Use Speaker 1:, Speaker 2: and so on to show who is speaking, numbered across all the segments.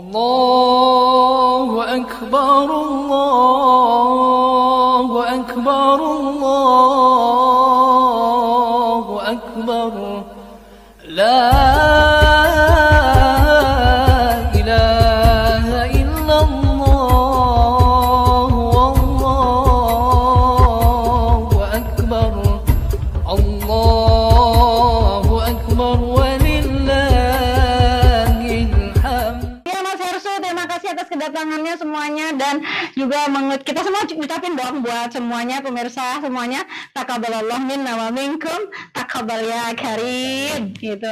Speaker 1: الله أكبر الله أكبر الله أكبر لا إله إلا الله والله أكبر الله أكبر ولله الحمد.
Speaker 2: Ya Mas Hersu, terima kasih atas kedatangannya semuanya, dan juga kita semua ucapin dong buat semuanya, pemirsa semuanya, taqabbalallah minna wa minkum, taqabbal ya karim, gitu.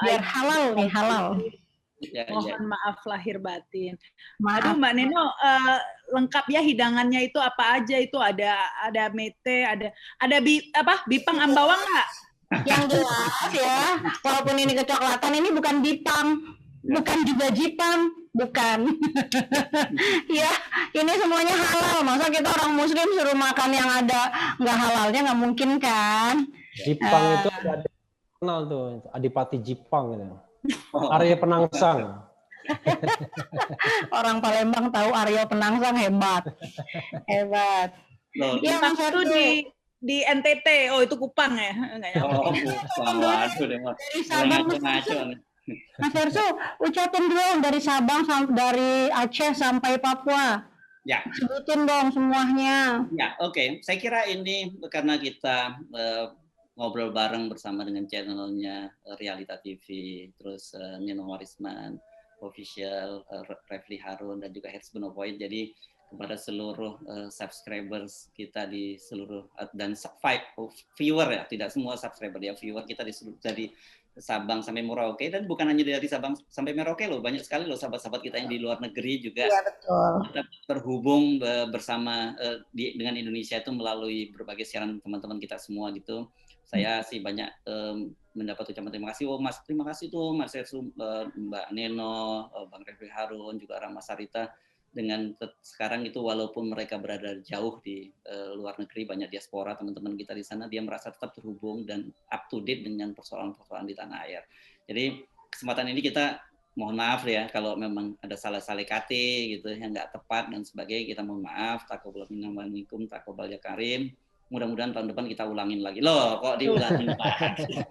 Speaker 2: Biar halal nih, halal.
Speaker 3: Mohon maaf lahir batin.
Speaker 2: Maaf.
Speaker 3: Aduh Mbak Neno, lengkap ya hidangannya itu apa aja itu, ada mete, ada bipang ambawang nggak?
Speaker 2: Yang jelas ya, walaupun ini kecoklatan, ini bukan bipang, bukan juga jipang, bukan. Ya, ini semuanya halal. Masa kita orang muslim suruh makan yang ada nggak halalnya, nggak mungkin kan?
Speaker 4: Jipang itu ada kenal tuh, Adipati Jipang gitu. Arya Penangsang.
Speaker 2: Orang Palembang tahu Arya Penangsang, hebat. Hebat.
Speaker 3: Ya, Mas itu di NTT. Oh, itu Kupang ya?
Speaker 5: Oh, Kupang. Waduh deh, Mas.
Speaker 2: Dari Sabang. Mas Hersu, ucapin dong dari Sabang, dari Aceh sampai Papua.
Speaker 5: Ya.
Speaker 2: Sebutin dong semuanya.
Speaker 5: Ya, oke. Saya kira ini karena kita ngobrol bareng bersama dengan channelnya Realita TV, terus Nino Warisman, Official, Refli Harun, dan juga Hertz Benopoint. Jadi kepada seluruh subscribers kita di seluruh, dan viewer ya, tidak semua subscriber ya, viewer kita di seluruh, dari Sabang sampai Merauke, dan bukan hanya dari Sabang sampai Merauke loh, banyak sekali loh sahabat-sahabat kita yang di luar negeri juga.
Speaker 2: Iya, betul.
Speaker 5: Kita terhubung bersama dengan Indonesia itu melalui berbagai siaran teman-teman kita semua gitu. Saya sih banyak mendapat ucapan terima kasih. Oh Mas, terima kasih tuh Mas Hersu, Mbak Neno, Bang Refli Harun, juga Rama Sarita. Dengan sekarang itu walaupun mereka berada jauh di luar negeri, banyak diaspora teman-teman kita di sana, dia merasa tetap terhubung dan up to date dengan persoalan-persoalan di tanah air. Jadi kesempatan ini kita mohon maaf ya kalau memang ada salah-salah kate gitu yang nggak tepat dan sebagainya, kita mohon maaf. Taqabbal minna wa minkum, taqabbal ya karim. Mudah-mudahan tahun depan kita ulangin lagi. Loh, kok diulangin lagi?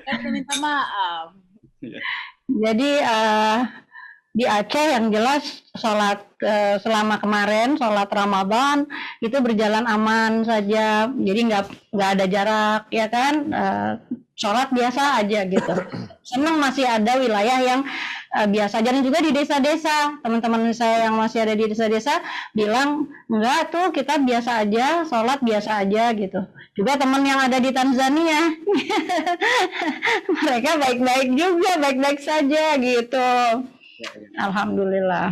Speaker 3: Saya minta maaf.
Speaker 2: Jadi di Aceh yang jelas sholat selama kemarin, sholat Ramadan itu berjalan aman saja. Jadi nggak ada jarak, ya kan? Sholat biasa aja gitu. Senang masih ada wilayah yang biasa aja, dan juga di desa-desa, teman-teman saya yang masih ada di desa-desa bilang enggak tuh, kita biasa aja, sholat biasa aja gitu. Juga teman yang ada di Tanzania mereka baik-baik juga, baik-baik saja gitu. Alhamdulillah.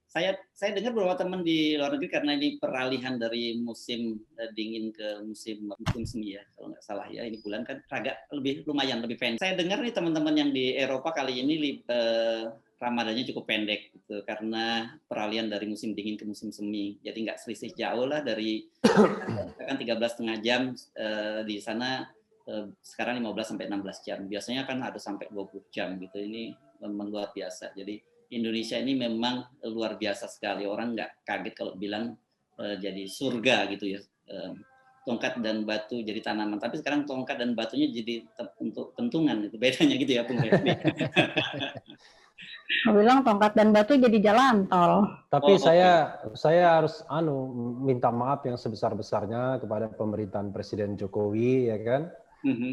Speaker 5: Saya dengar beberapa teman di luar negeri, karena ini peralihan dari musim dingin ke musim semi ya, kalau nggak salah ya, ini bulan kan agak lumayan lebih pendek. Saya dengar nih teman-teman yang di Eropa kali ini Ramadannya cukup pendek gitu, karena peralihan dari musim dingin ke musim semi. Jadi nggak selisih jauh lah, dari kan 13,5 jam di sana, sekarang 15 sampai 16 jam. Biasanya kan ada sampai 20 jam gitu. Ini memang luar biasa. Jadi Indonesia ini memang luar biasa sekali. Orang nggak kaget kalau bilang jadi surga gitu ya. Tongkat dan batu jadi tanaman. Tapi sekarang tongkat dan batunya jadi untuk pentungan. Itu bedanya gitu ya, Bung Refli.
Speaker 2: Aku bilang tongkat dan batu jadi jalan tol.
Speaker 4: Tapi saya harus minta maaf yang sebesar-besarnya kepada pemerintahan Presiden Jokowi, ya kan?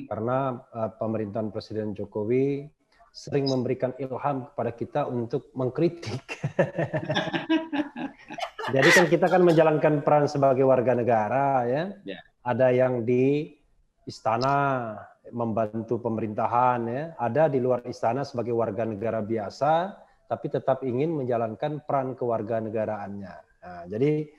Speaker 4: Karena pemerintahan Presiden Jokowi sering memberikan ilham kepada kita untuk mengkritik. Jadi kan kita kan menjalankan peran sebagai warga negara, ya. Ada yang di istana membantu pemerintahan, ya. Ada di luar istana sebagai warga negara biasa, tapi tetap ingin menjalankan peran kewarganegaraannya. Nah, jadi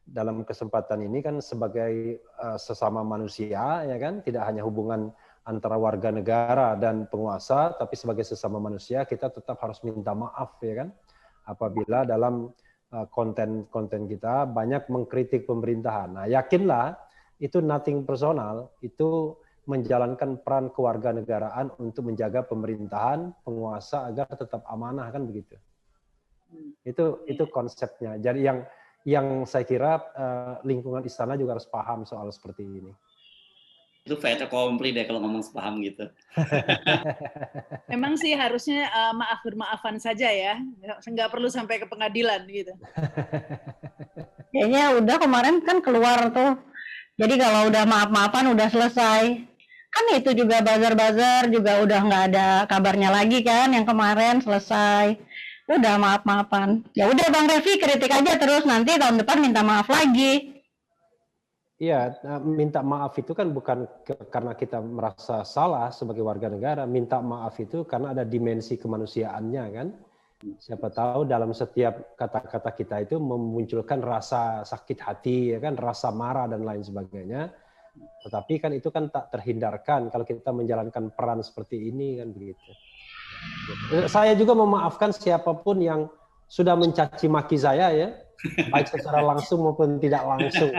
Speaker 4: dalam kesempatan ini kan sebagai sesama manusia, ya kan, tidak hanya hubungan antara warga negara dan penguasa, tapi sebagai sesama manusia kita tetap harus minta maaf, ya kan, apabila dalam konten-konten kita banyak mengkritik pemerintahan. Nah, yakinlah itu nothing personal, itu menjalankan peran kewarganegaraan untuk menjaga pemerintahan, penguasa agar tetap amanah, kan begitu. Itu konsepnya. Jadi yang saya kira lingkungan istana juga harus paham soal seperti ini.
Speaker 5: Itu fait accompli deh kalau ngomong sepaham gitu.
Speaker 3: Memang sih harusnya maaf bermaafan saja ya, nggak perlu sampai ke pengadilan gitu.
Speaker 2: Kayaknya udah kemarin kan keluar tuh. Jadi kalau udah maaf-maafan udah selesai. Kan itu juga buzzer-buzzer juga udah nggak ada kabarnya lagi kan yang kemarin selesai. Udah maaf-maafan. Ya udah Bang Revi kritik aja terus, nanti tahun depan minta maaf lagi.
Speaker 4: Iya, minta maaf itu kan bukan karena kita merasa salah sebagai warga negara. Minta maaf itu karena ada dimensi kemanusiaannya kan. Siapa tahu dalam setiap kata-kata kita itu memunculkan rasa sakit hati, ya kan, rasa marah dan lain sebagainya. Tetapi kan itu kan tak terhindarkan kalau kita menjalankan peran seperti ini kan begitu. Saya juga memaafkan siapapun yang sudah mencaci maki saya ya, baik secara langsung maupun tidak langsung.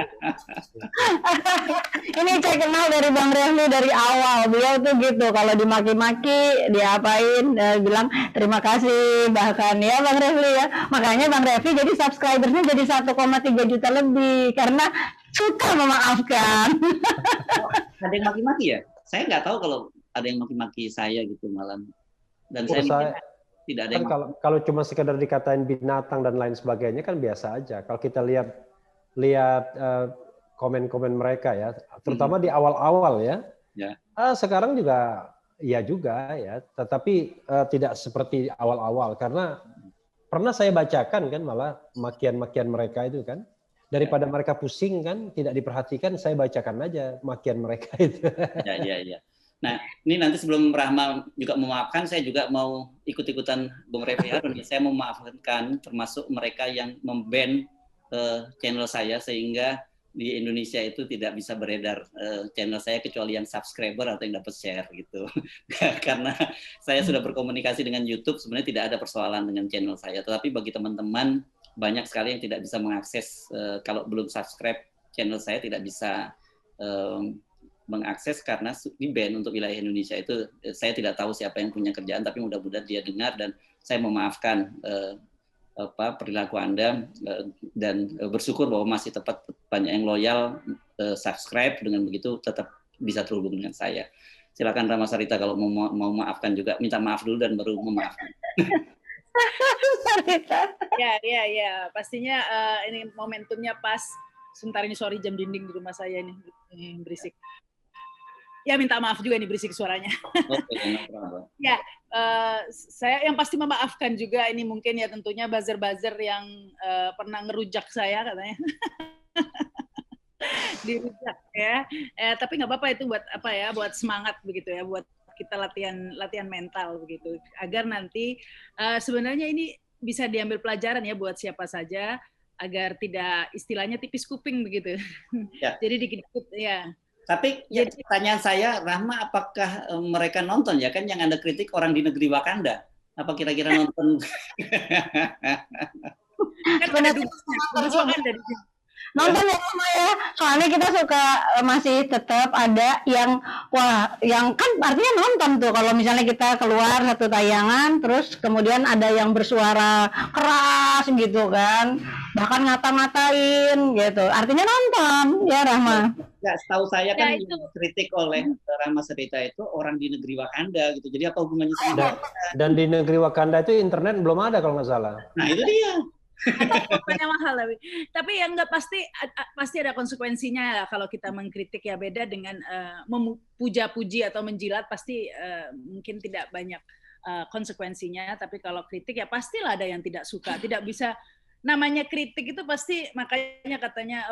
Speaker 2: Ini saya kenal dari Bang Refli dari awal. Beliau tuh gitu, kalau dimaki-maki, diapain, bilang terima kasih bahkan ya Bang Refli ya. Makanya Bang Refli jadi subscribersnya jadi 1,3 juta lebih karena suka memaafkan.
Speaker 5: Ada yang maki-maki ya? Saya nggak tahu kalau ada yang maki-maki saya gitu malam. Dan saya tidak ada yang
Speaker 4: kalau cuma sekedar dikatain binatang dan lain sebagainya kan biasa aja. Kalau kita lihat komen-komen mereka ya, terutama di awal-awal ya. Sekarang juga ya tetapi tidak seperti awal-awal karena pernah saya bacakan kan malah makian-makian mereka itu kan. Daripada mereka pusing kan, tidak diperhatikan, saya bacakan aja makian mereka itu.
Speaker 5: Ya. Nah, ini nanti sebelum Rahma juga memaafkan, saya juga mau ikut-ikutan Bung Refli Harun. Saya memaafkan termasuk mereka yang memban channel saya sehingga di Indonesia itu tidak bisa beredar channel saya kecuali yang subscriber atau yang dapat share gitu. Karena saya sudah berkomunikasi dengan YouTube, sebenarnya tidak ada persoalan dengan channel saya. Tetapi bagi teman-teman banyak sekali yang tidak bisa mengakses kalau belum subscribe channel saya tidak bisa mengakses karena di-ban untuk wilayah Indonesia itu. Saya tidak tahu siapa yang punya kerjaan, tapi mudah-mudahan dia dengar dan saya memaafkan perilaku Anda dan bersyukur bahwa masih tetap banyak yang loyal subscribe, dengan begitu tetap bisa terhubung dengan saya. Silakan Rama Sarita kalau mau maafkan juga, minta maaf dulu dan baru memaafkan.
Speaker 3: Ya, pastinya ini momentumnya pas. Sebentar ini sorry jam dinding di rumah saya ini berisik. Ya minta maaf juga nih berisik suaranya. Ya, saya yang pasti memaafkan juga ini mungkin ya tentunya buzzer-buzzer yang pernah ngerujak saya katanya. Dirujak ya. Tapi nggak apa-apa itu buat apa ya, buat semangat begitu ya, buat kita latihan mental begitu. Agar nanti sebenarnya ini bisa diambil pelajaran ya buat siapa saja agar tidak istilahnya tipis kuping begitu. Ya. Jadi dikit-dikit ya.
Speaker 5: Tapi ya, pertanyaan saya, Rahma, apakah mereka nonton ya? Kan yang Anda kritik orang di negeri Wakanda. Apa kira-kira nonton?
Speaker 3: Kan ada Wakanda di sini.
Speaker 2: Nonton ya sama ya, soalnya kita suka masih tetap ada yang yang kan artinya nonton tuh kalau misalnya kita keluar satu tayangan terus kemudian ada yang bersuara keras gitu kan, bahkan ngata-ngatain gitu, artinya nonton ya Rahma.
Speaker 5: Ya, setahu saya kan yang dikritik oleh Rahma Sarita itu orang di negeri Wakanda gitu, jadi apa hubungannya sama
Speaker 4: dan di negeri Wakanda itu internet belum ada kalau nggak salah.
Speaker 5: Nah itu dia.
Speaker 3: Pokoknya mahal tapi yang nggak pasti ada konsekuensinya kalau kita mengkritik ya, beda dengan memuja-puji atau menjilat pasti mungkin tidak banyak konsekuensinya, tapi kalau kritik ya pastilah ada yang tidak suka, tidak bisa namanya kritik itu pasti, makanya katanya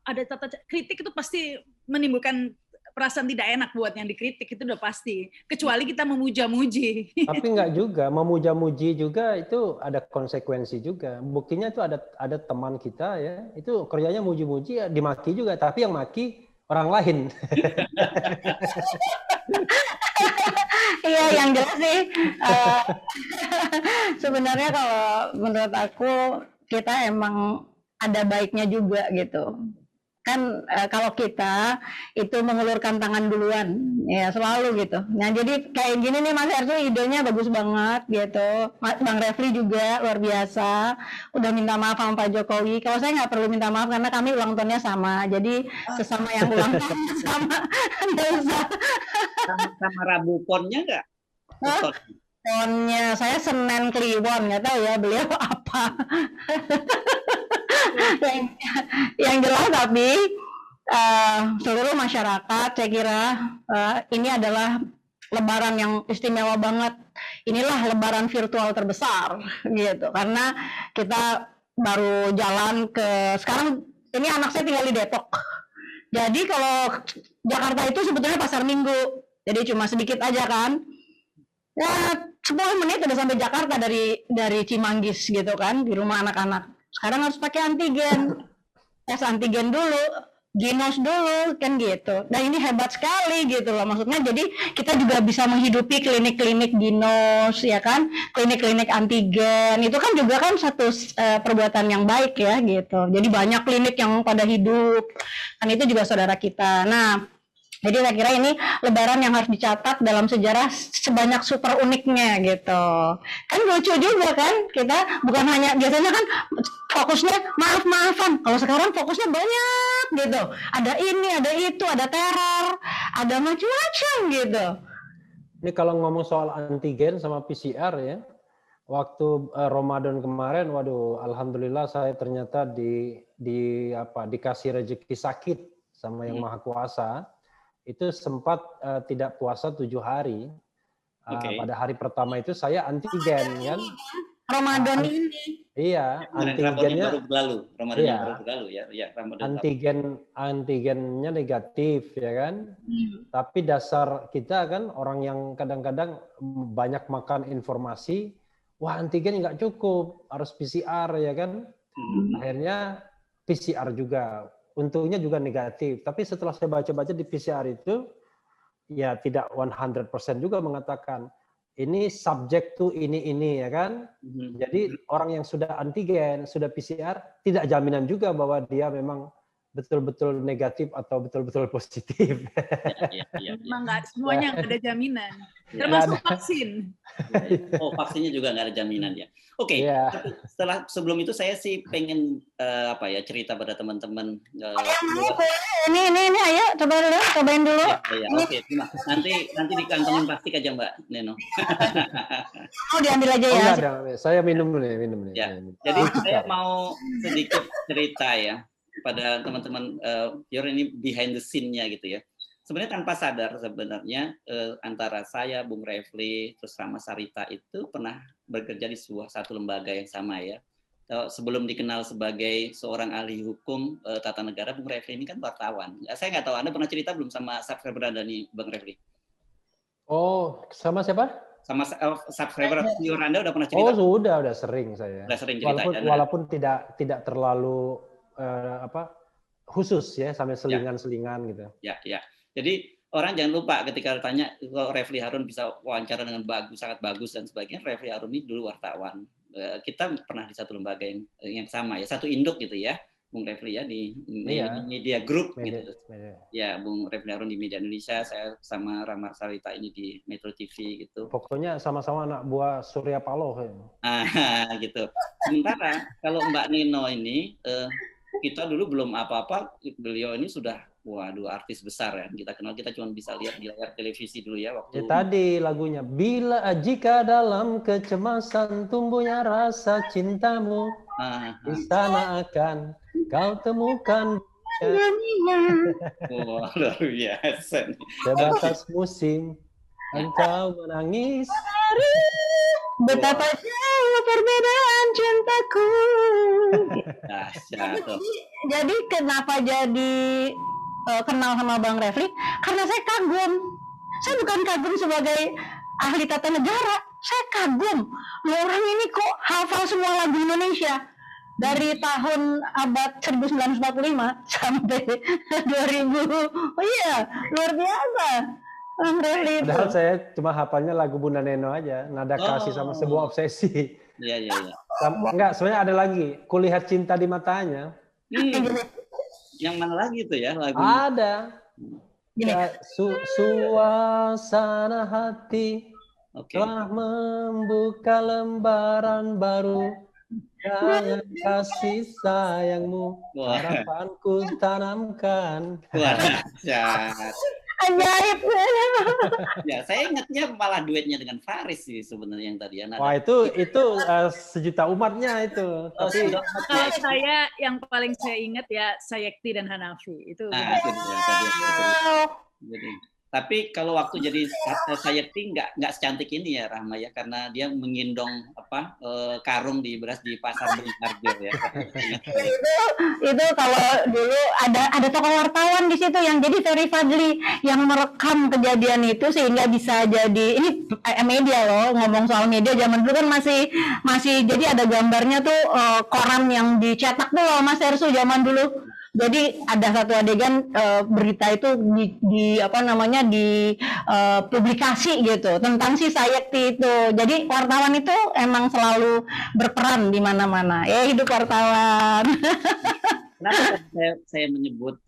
Speaker 3: ada tata kritik itu pasti menimbulkan perasaan tidak enak buat yang dikritik, itu udah pasti. Kecuali kita memuja-muji.
Speaker 4: Tapi enggak juga, memuja-muji juga itu ada konsekuensi juga. Buktinya itu ada teman kita ya, itu kerjanya muji-muji, ya, dimaki juga, tapi yang maki orang lain.
Speaker 2: Iya, yang jelas sih. Sebenarnya kalau menurut aku kita emang ada baiknya juga gitu. Kan kalau kita itu mengulurkan tangan duluan, ya selalu gitu. Nah jadi kayak gini nih Mas Ersu idenya bagus banget gitu. Bang Refli juga luar biasa, udah minta maaf sama Pak Jokowi. Kalau saya nggak perlu minta maaf karena kami ulang tahunnya sama, jadi sesama yang ulang tahun sama. Nggak usah.
Speaker 5: Sama Rabu ponnya nggak?
Speaker 2: Hah? Tahunnya saya Senin Kliwon, nggak tahu ya beliau apa. yang jelas tapi seluruh masyarakat saya kira ini adalah lebaran yang istimewa banget. Inilah lebaran virtual terbesar gitu karena kita baru jalan ke sekarang ini anak saya tinggal di Depok. Jadi kalau Jakarta itu sebetulnya pasar Minggu. Jadi cuma sedikit aja kan. Ya 10 menit udah sampai Jakarta dari Cimanggis gitu kan di rumah anak-anak. Sekarang harus pakai antigen, tes antigen dulu, ginos dulu, kan gitu. Dan ini hebat sekali gitu loh, maksudnya jadi kita juga bisa menghidupi klinik-klinik ginos, ya kan, klinik-klinik antigen, itu kan juga kan satu perbuatan yang baik ya gitu. Jadi banyak klinik yang pada hidup, kan itu juga saudara kita. Nah, jadi saya kira ini lebaran yang harus dicatat dalam sejarah sebanyak super uniknya gitu. Kan lucu juga kan, kita bukan hanya, biasanya kan fokusnya maaf-maafan. Kalau sekarang fokusnya banyak gitu. Ada ini, ada itu, ada teror, ada macam-macam gitu.
Speaker 4: Ini kalau ngomong soal antigen sama PCR ya, waktu Ramadan kemarin, waduh, alhamdulillah saya ternyata dikasih rezeki sakit sama Yang Maha Kuasa. Itu sempat tidak puasa 7 hari. Pada hari pertama itu saya antigen kan.
Speaker 2: Ramadan ini.
Speaker 4: Iya, antigennya
Speaker 5: Ramadan baru berlalu ya. Ya, Ramadan.
Speaker 4: Antigennya negatif ya kan. Tapi dasar kita kan orang yang kadang-kadang banyak makan informasi, wah antigen nggak cukup, harus PCR ya kan. Akhirnya PCR juga. Untungnya juga negatif, tapi setelah saya baca-baca di PCR itu, ya tidak 100% juga mengatakan, ini subject to ini ya kan. Jadi orang yang sudah antigen, sudah PCR, tidak jaminan juga bahwa dia memang betul-betul negatif atau betul-betul positif.
Speaker 3: Memang nggak semuanya nggak ada jaminan, termasuk vaksin.
Speaker 5: Oh, vaksinnya juga nggak ada jaminan ya. Oke, sebelum itu saya sih pengen cerita pada teman-teman.
Speaker 2: Ini ayo cobain dulu.
Speaker 5: Oke, nanti dikantongin plastik aja Mbak Neno.
Speaker 2: Oh diambil aja ya.
Speaker 4: Saya minum dulu ya.
Speaker 5: Jadi saya mau sedikit cerita ya pada teman-teman ini behind the scene-nya gitu ya. Sebenarnya tanpa sadar sebenarnya antara saya, Bung Refli, terus Rama Sarita itu pernah bekerja di satu lembaga yang sama ya. Sebelum dikenal sebagai seorang ahli hukum tata negara, Bung Refli ini kan wartawan. Saya nggak tahu Anda pernah cerita belum sama subscriber Anda nih, Bung Refli?
Speaker 4: Oh, sama siapa?
Speaker 5: Sama subscriber viewer Anda udah pernah cerita?
Speaker 4: Oh sudah sering saya.
Speaker 5: Udah sering cerita.
Speaker 4: Walaupun tidak terlalu khusus ya, sampai selingan-selingan gitu. Ya.
Speaker 5: Jadi orang jangan lupa ketika ditanya kalau Refli Harun bisa wawancara dengan bagus, sangat bagus dan sebagainya. Refli Harun ini dulu wartawan. Kita pernah di satu lembaga yang sama ya, satu induk gitu ya, Bung Refli ya di media group gitu. Ya, Bung Refli Harun di Media Indonesia, saya sama Rama Sarita ini di Metro TV gitu.
Speaker 4: Pokoknya sama-sama anak buah Surya Paloh ya.
Speaker 5: Gitu. Sementara kalau Mbak Neno ini kita dulu belum apa-apa, beliau ini sudah artis besar ya. Kita kenal, kita cuma bisa lihat di layar televisi dulu ya waktu.
Speaker 4: Tadi lagunya jika dalam kecemasan tumbuhnya rasa cintamu, di sana akan kau temukan.
Speaker 5: Luar biasa.
Speaker 4: Sebatas musim engkau menangis.
Speaker 2: Betapa jauh perbedaan cintaku. Jadi kenapa jadi kenal sama Bang Refli? Karena saya kagum. Saya bukan kagum sebagai ahli tata negara. Saya kagum. Orang ini kok hafal semua lagu Indonesia. Dari tahun abad 1945 sampai 2000. Oh iya, luar biasa. Bang Refli itu.
Speaker 4: Padahal saya cuma hafalnya lagu Bunda Neno aja. Nada kasih sama sebuah obsesi.
Speaker 5: Iya.
Speaker 4: Enggak, sebenarnya ada lagi. Kulihat cinta di matanya.
Speaker 5: Yang mana lagi tuh ya lagu?
Speaker 4: Ada.
Speaker 2: Gini.
Speaker 4: Suasana hati
Speaker 5: Oke.
Speaker 4: telah membuka lembaran baru. Jangan kasih sayangmu,
Speaker 5: Wah.
Speaker 4: harapanku tanamkan.
Speaker 5: Wah, dahsyat.
Speaker 2: Ajaib.
Speaker 5: Ya, saya ingatnya malah duetnya dengan Faris sih sebenarnya yang tadi ya.
Speaker 4: Wah, itu sejuta umatnya itu. Tapi
Speaker 3: Kalau saya yang paling saya ingat ya Sayekti dan Hanafi itu.
Speaker 5: nah, itu dia tadi. Jadi, tapi kalau waktu jadi Sayekti nggak secantik ini ya Rahma ya, karena dia mengendong karung di beras di pasar Beringharjo ya.
Speaker 2: Itu kalau dulu ada tokoh wartawan di situ yang jadi Ferry Fadli yang merekam kejadian itu sehingga bisa jadi ini media loh, ngomong soal media zaman dulu kan masih jadi ada gambarnya tuh koran yang dicetak tuh loh Mas Ersu zaman dulu. Jadi ada satu adegan berita itu di publikasi gitu tentang si Sayekti itu. Jadi wartawan itu emang selalu berperan di mana-mana. Hidup wartawan.
Speaker 5: Kenapa saya menyebut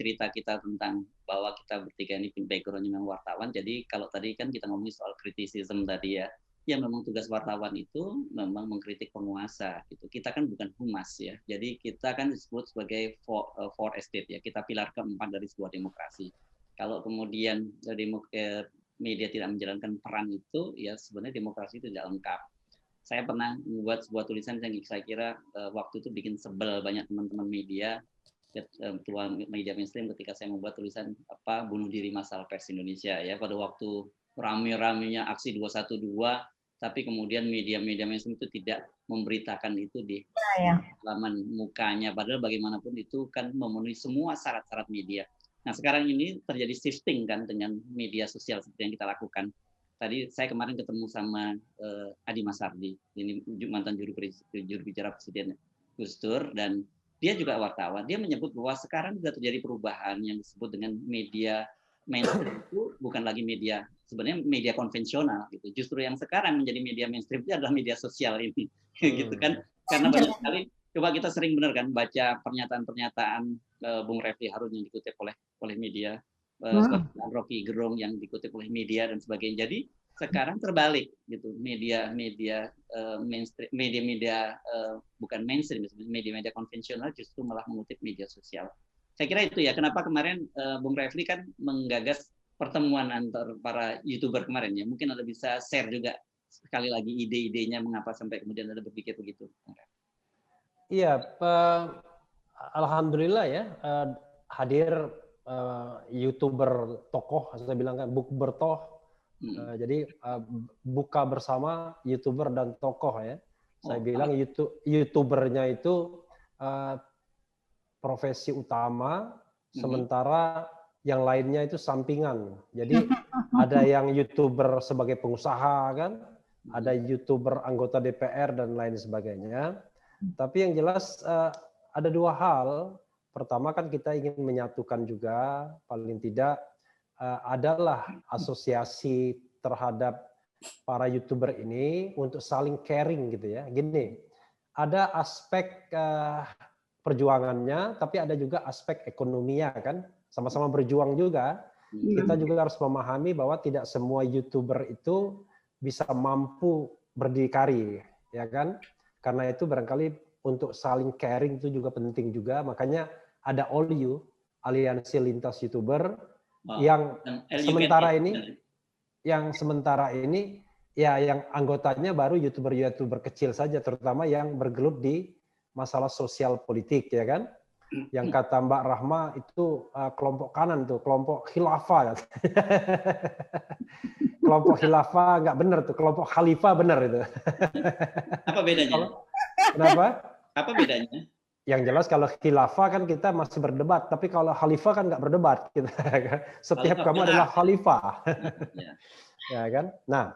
Speaker 5: cerita kita tentang bahwa kita bertiga ini background-nya memang wartawan. Jadi kalau tadi kan kita ngomongin soal kritisisme tadi ya. Ya memang tugas wartawan itu memang mengkritik penguasa gitu. Kita kan bukan humas ya. Jadi kita kan disebut sebagai fourth estate ya. Kita pilar keempat dari sebuah demokrasi. Kalau kemudian media tidak menjalankan peran itu, ya sebenarnya demokrasi itu tidak lengkap. Saya pernah membuat sebuah tulisan yang saya kira waktu itu bikin sebel banyak teman-teman media, ketua media mainstream ketika saya membuat tulisan bunuh diri masalah pers Indonesia ya pada waktu rame-ramenya aksi 212, tapi kemudian media-media mainstream itu tidak memberitakan itu di halaman mukanya, padahal bagaimanapun itu kan memenuhi semua syarat-syarat media. Nah sekarang ini terjadi shifting kan dengan media sosial seperti yang kita lakukan. Tadi saya kemarin ketemu sama Adi Masardi, ini mantan juru bicara Presiden Gus Dur, dan dia juga wartawan. Dia menyebut bahwa sekarang sudah terjadi perubahan yang disebut dengan media mainstream itu bukan lagi media, sebenarnya media konvensional gitu. Justru yang sekarang menjadi media mainstream itu adalah media sosial ini, gitu kan? Karena banyak sekali, coba kita sering benar kan baca pernyataan-pernyataan Bung Refli Harun yang dikutip oleh media, Rocky Gerung yang dikutip oleh media dan sebagainya. Jadi sekarang terbalik gitu, media mainstream, media bukan mainstream, media konvensional justru malah mengutip media sosial. Saya kira itu ya, kenapa kemarin Bung Refli kan menggagas pertemuan antar para YouTuber kemarin ya. Mungkin Anda bisa share juga sekali lagi ide-idenya mengapa sampai kemudian Anda berpikir begitu.
Speaker 4: Iya, alhamdulillah ya hadir YouTuber tokoh, saya bilang kan bukber toh. Jadi buka bersama YouTuber dan tokoh ya. Saya bilang YouTubernya itu profesi utama, sementara yang lainnya itu sampingan. Jadi ada yang YouTuber sebagai pengusaha kan, ada YouTuber anggota DPR dan lain sebagainya. Tapi yang jelas ada dua hal. Pertama kan kita ingin menyatukan juga, paling tidak adalah asosiasi terhadap para YouTuber ini untuk saling caring gitu ya. Gini, ada aspek perjuangannya, tapi ada juga aspek ekonominya kan, sama-sama berjuang juga. Kita juga harus memahami bahwa tidak semua YouTuber itu bisa mampu berdikari, ya kan? Karena itu barangkali untuk saling caring itu juga penting juga, makanya ada ALLYOU, Aliansi Lintas YouTuber, yang sementara ini ya yang anggotanya baru YouTuber kecil saja, terutama yang bergelut di masalah sosial politik ya kan, yang kata Mbak Rahma itu kelompok kanan tuh, kelompok khilafah. Kelompok khilafah nggak benar tuh, kelompok khalifah benar itu.
Speaker 5: Apa bedanya?
Speaker 4: Kenapa?
Speaker 5: Apa bedanya?
Speaker 4: Yang jelas kalau khilafah kan kita masih berdebat, tapi kalau khalifah kan nggak berdebat. Setiap kamu adalah khalifah. Ya kan? Nah,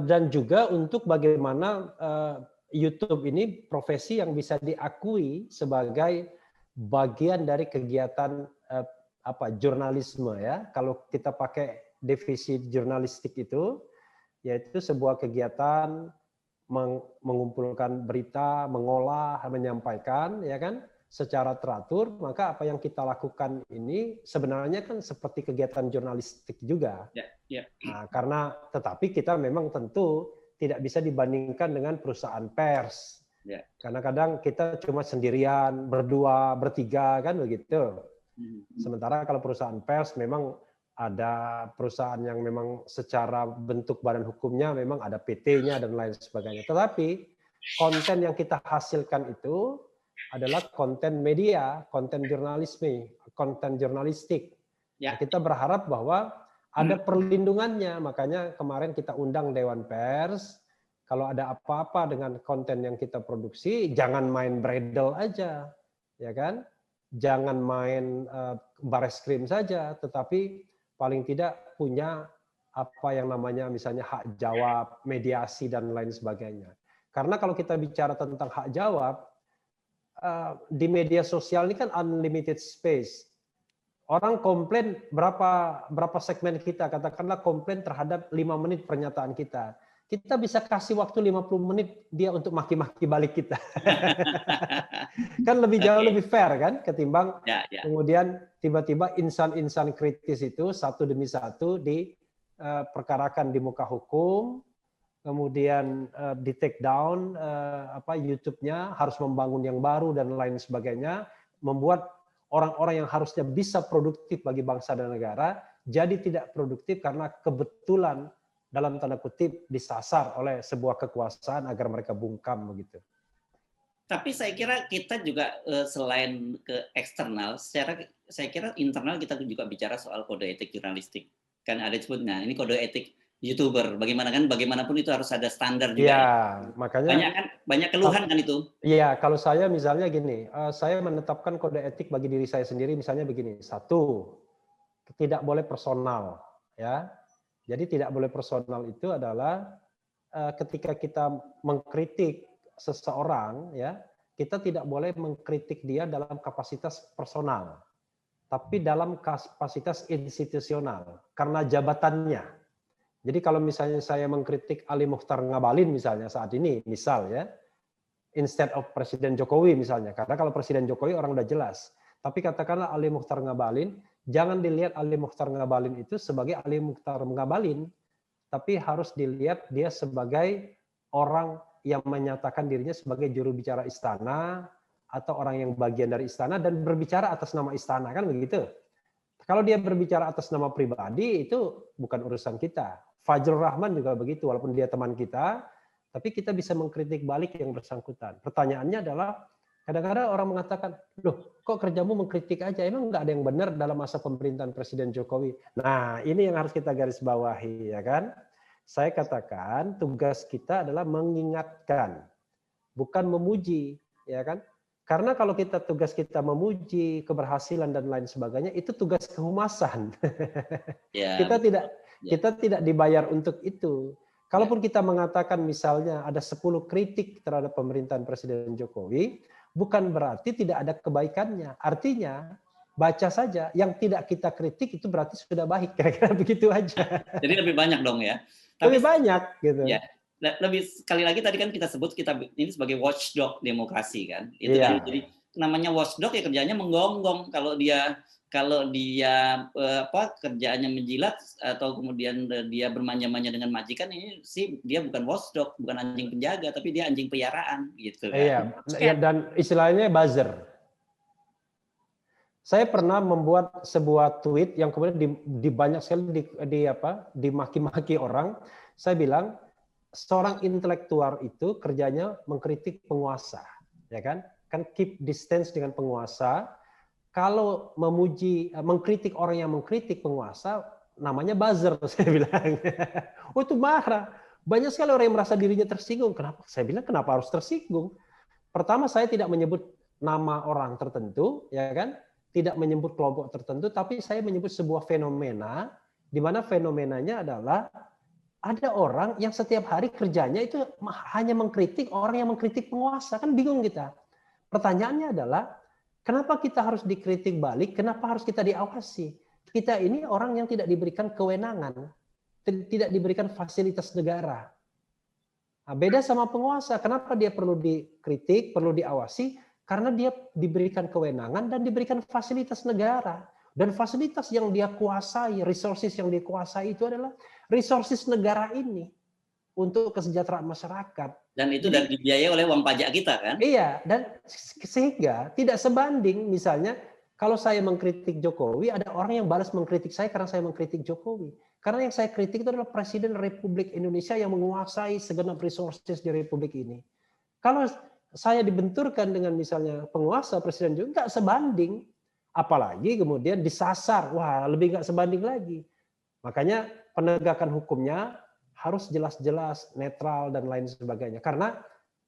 Speaker 4: dan juga untuk bagaimana YouTube ini profesi yang bisa diakui sebagai bagian dari kegiatan jurnalisme ya. Kalau kita pakai definisi jurnalistik itu, yaitu sebuah kegiatan mengumpulkan berita, mengolah, menyampaikan, ya kan, secara teratur, maka apa yang kita lakukan ini sebenarnya kan seperti kegiatan jurnalistik juga. Nah, karena tetapi kita memang tentu tidak bisa dibandingkan dengan perusahaan pers. Karena kadang kita cuma sendirian, berdua, bertiga kan begitu. Sementara kalau perusahaan pers memang ada perusahaan yang memang secara bentuk badan hukumnya memang ada PT-nya dan lain sebagainya. Tetapi konten yang kita hasilkan itu adalah konten media, konten jurnalisme, konten jurnalistik. Nah, kita berharap bahwa ada perlindungannya, makanya kemarin kita undang Dewan Pers. Kalau ada apa-apa dengan konten yang kita produksi, jangan main bredel aja, ya kan? Jangan main bareskrim saja, tetapi paling tidak punya apa yang namanya misalnya hak jawab, mediasi dan lain sebagainya. Karena kalau kita bicara tentang hak jawab, di media sosial ini kan unlimited space. Orang komplain berapa segmen kita, katakanlah komplain terhadap 5 menit pernyataan kita. Kita bisa kasih waktu 50 menit dia untuk maki-maki balik kita. Kan lebih jauh lebih fair kan ketimbang kemudian tiba-tiba insan-insan kritis itu satu demi satu diperkarakan di muka hukum, kemudian di take down YouTube-nya, harus membangun yang baru dan lain sebagainya, membuat orang-orang yang harusnya bisa produktif bagi bangsa dan negara jadi tidak produktif karena kebetulan dalam tanda kutip disasar oleh sebuah kekuasaan agar mereka bungkam begitu.
Speaker 5: Tapi saya kira kita juga selain ke eksternal, saya kira internal kita juga bicara soal kode etik jurnalistik. Kan ada disebutnya, ini kode etik YouTuber. Bagaimanapun itu harus ada standar juga.
Speaker 4: Ya, makanya
Speaker 5: banyak keluhan kan itu.
Speaker 4: Iya, kalau saya misalnya gini, saya menetapkan kode etik bagi diri saya sendiri misalnya begini. 1, tidak boleh personal, ya. Jadi tidak boleh personal itu adalah ketika kita mengkritik seseorang, ya, kita tidak boleh mengkritik dia dalam kapasitas personal, tapi dalam kapasitas institusional karena jabatannya. Jadi kalau misalnya saya mengkritik Ali Muchtar Ngabalin misalnya saat ini, misal ya, instead of Presiden Jokowi misalnya, karena kalau Presiden Jokowi orang udah jelas. Tapi katakanlah Ali Muchtar Ngabalin, jangan dilihat Ali Muchtar Ngabalin itu sebagai Ali Muchtar Ngabalin, tapi harus dilihat dia sebagai orang yang menyatakan dirinya sebagai juru bicara istana atau orang yang bagian dari istana dan berbicara atas nama istana, kan begitu. Kalau dia berbicara atas nama pribadi itu bukan urusan kita. Fajrul Rahman juga begitu, walaupun dia teman kita, tapi kita bisa mengkritik balik yang bersangkutan. Pertanyaannya adalah kadang-kadang orang mengatakan, loh kok kerjamu mengkritik aja, emang nggak ada yang benar dalam masa pemerintahan Presiden Jokowi. Nah ini yang harus kita garis bawahi, ya kan. Saya katakan tugas kita adalah mengingatkan, bukan memuji, ya kan. Karena kalau tugas kita memuji keberhasilan dan lain sebagainya, itu tugas kehumasan. Kita tidak dibayar untuk itu. Kalaupun kita mengatakan misalnya ada 10 kritik terhadap pemerintahan Presiden Jokowi, bukan berarti tidak ada kebaikannya. Artinya baca saja, yang tidak kita kritik itu berarti sudah baik. Kira-kira begitu aja. Jadi
Speaker 5: lebih banyak dong ya.
Speaker 4: Lebih banyak gitu.
Speaker 5: Ya. Lebih sekali lagi tadi kan kita sebut kita ini sebagai watchdog demokrasi kan. Itu kan, jadi namanya watchdog ya kerjanya menggonggong. Kalau dia kerjaannya menjilat atau kemudian dia bermanja-manja dengan majikan, ini sih dia bukan watchdog, bukan anjing penjaga, tapi dia anjing peliharaan gitu kan.
Speaker 4: Iya, dan istilahnya buzzer. Saya pernah membuat sebuah tweet yang kemudian di banyak sekali dimaki-maki orang. Saya bilang seorang intelektual itu kerjanya mengkritik penguasa, ya kan? Kan keep distance dengan penguasa. Kalau mengkritik orang yang mengkritik penguasa, namanya buzzer, saya bilang. Oh itu marah. Banyak sekali orang yang merasa dirinya tersinggung. Kenapa? Saya bilang kenapa harus tersinggung? Pertama saya tidak menyebut nama orang tertentu, ya kan? Tidak menyebut kelompok tertentu, tapi saya menyebut sebuah fenomena, di mana fenomenanya adalah ada orang yang setiap hari kerjanya itu hanya mengkritik orang yang mengkritik penguasa. Kan bingung kita. Pertanyaannya adalah, kenapa kita harus dikritik balik? Kenapa harus kita diawasi? Kita ini orang yang tidak diberikan kewenangan, tidak diberikan fasilitas negara. Nah, beda sama penguasa. Kenapa dia perlu dikritik, perlu diawasi? Karena dia diberikan kewenangan dan diberikan fasilitas negara. Dan fasilitas yang dia kuasai, resources yang dia kuasai itu adalah resources negara ini untuk kesejahteraan masyarakat.
Speaker 5: Dan itu dan dibiayai oleh uang pajak kita kan?
Speaker 4: Iya, dan sehingga tidak sebanding misalnya kalau saya mengkritik Jokowi, ada orang yang balas mengkritik saya karena saya mengkritik Jokowi. Karena yang saya kritik itu adalah Presiden Republik Indonesia yang menguasai segenap resources di Republik ini. Kalau saya dibenturkan dengan misalnya penguasa presiden juga nggak sebanding, apalagi kemudian disasar, wah lebih nggak sebanding lagi. Makanya penegakan hukumnya harus jelas-jelas, netral dan lain sebagainya. Karena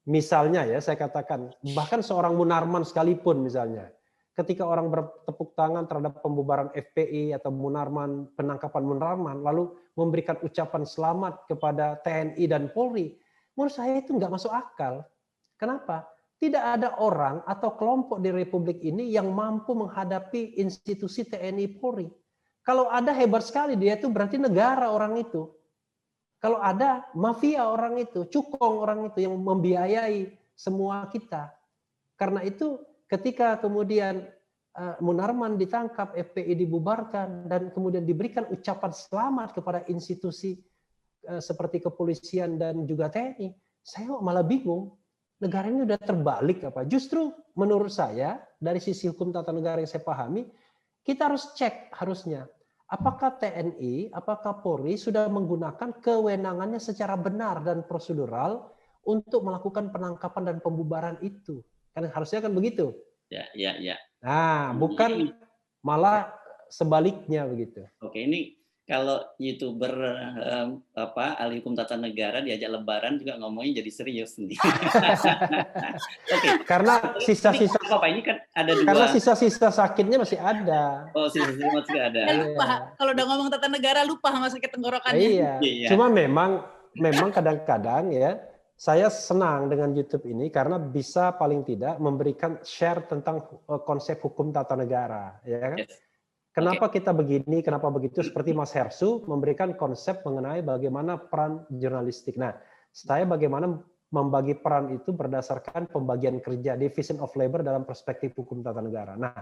Speaker 4: misalnya ya saya katakan, bahkan seorang Munarman sekalipun misalnya, ketika orang bertepuk tangan terhadap pembubaran FPI atau Munarman, penangkapan Munarman, lalu memberikan ucapan selamat kepada TNI dan Polri, menurut saya itu nggak masuk akal. Kenapa? Tidak ada orang atau kelompok di Republik ini yang mampu menghadapi institusi TNI Polri. Kalau ada hebat sekali dia itu berarti negara orang itu. Kalau ada mafia orang itu, cukong orang itu yang membiayai semua kita. Karena itu ketika kemudian Munarman ditangkap, FPI dibubarkan, dan kemudian diberikan ucapan selamat kepada institusi seperti kepolisian dan juga TNI, saya malah bingung. Negara ini udah terbalik apa? Justru menurut saya dari sisi hukum tata negara yang saya pahami, kita harus cek harusnya apakah TNI, apakah Polri sudah menggunakan kewenangannya secara benar dan prosedural untuk melakukan penangkapan dan pembubaran itu. Kan harusnya kan begitu.
Speaker 5: Ya.
Speaker 4: Nah, bukan malah sebaliknya begitu.
Speaker 5: Oke, ini kalau YouTuber ahli hukum tata negara diajak lebaran juga ngomongnya jadi serius nih. Oke.
Speaker 4: Karena sisa-sisa
Speaker 5: ini kan ada dua.
Speaker 4: Karena sisa-sisa sakitnya masih ada.
Speaker 5: Oh, sisa-sisa masih ada.
Speaker 3: Lupa. Kalau udah ngomong tata negara lupa sama sakit tenggorokannya.
Speaker 4: Iya. Cuma memang kadang-kadang ya saya senang dengan YouTube ini karena bisa paling tidak memberikan share tentang konsep hukum tata negara, ya kan? Yes. Kenapa kita begini, kenapa begitu, seperti Mas Hersu memberikan konsep mengenai bagaimana peran jurnalistik. Nah, saya bagaimana membagi peran itu berdasarkan pembagian kerja, division of labor dalam perspektif hukum tata negara. Nah,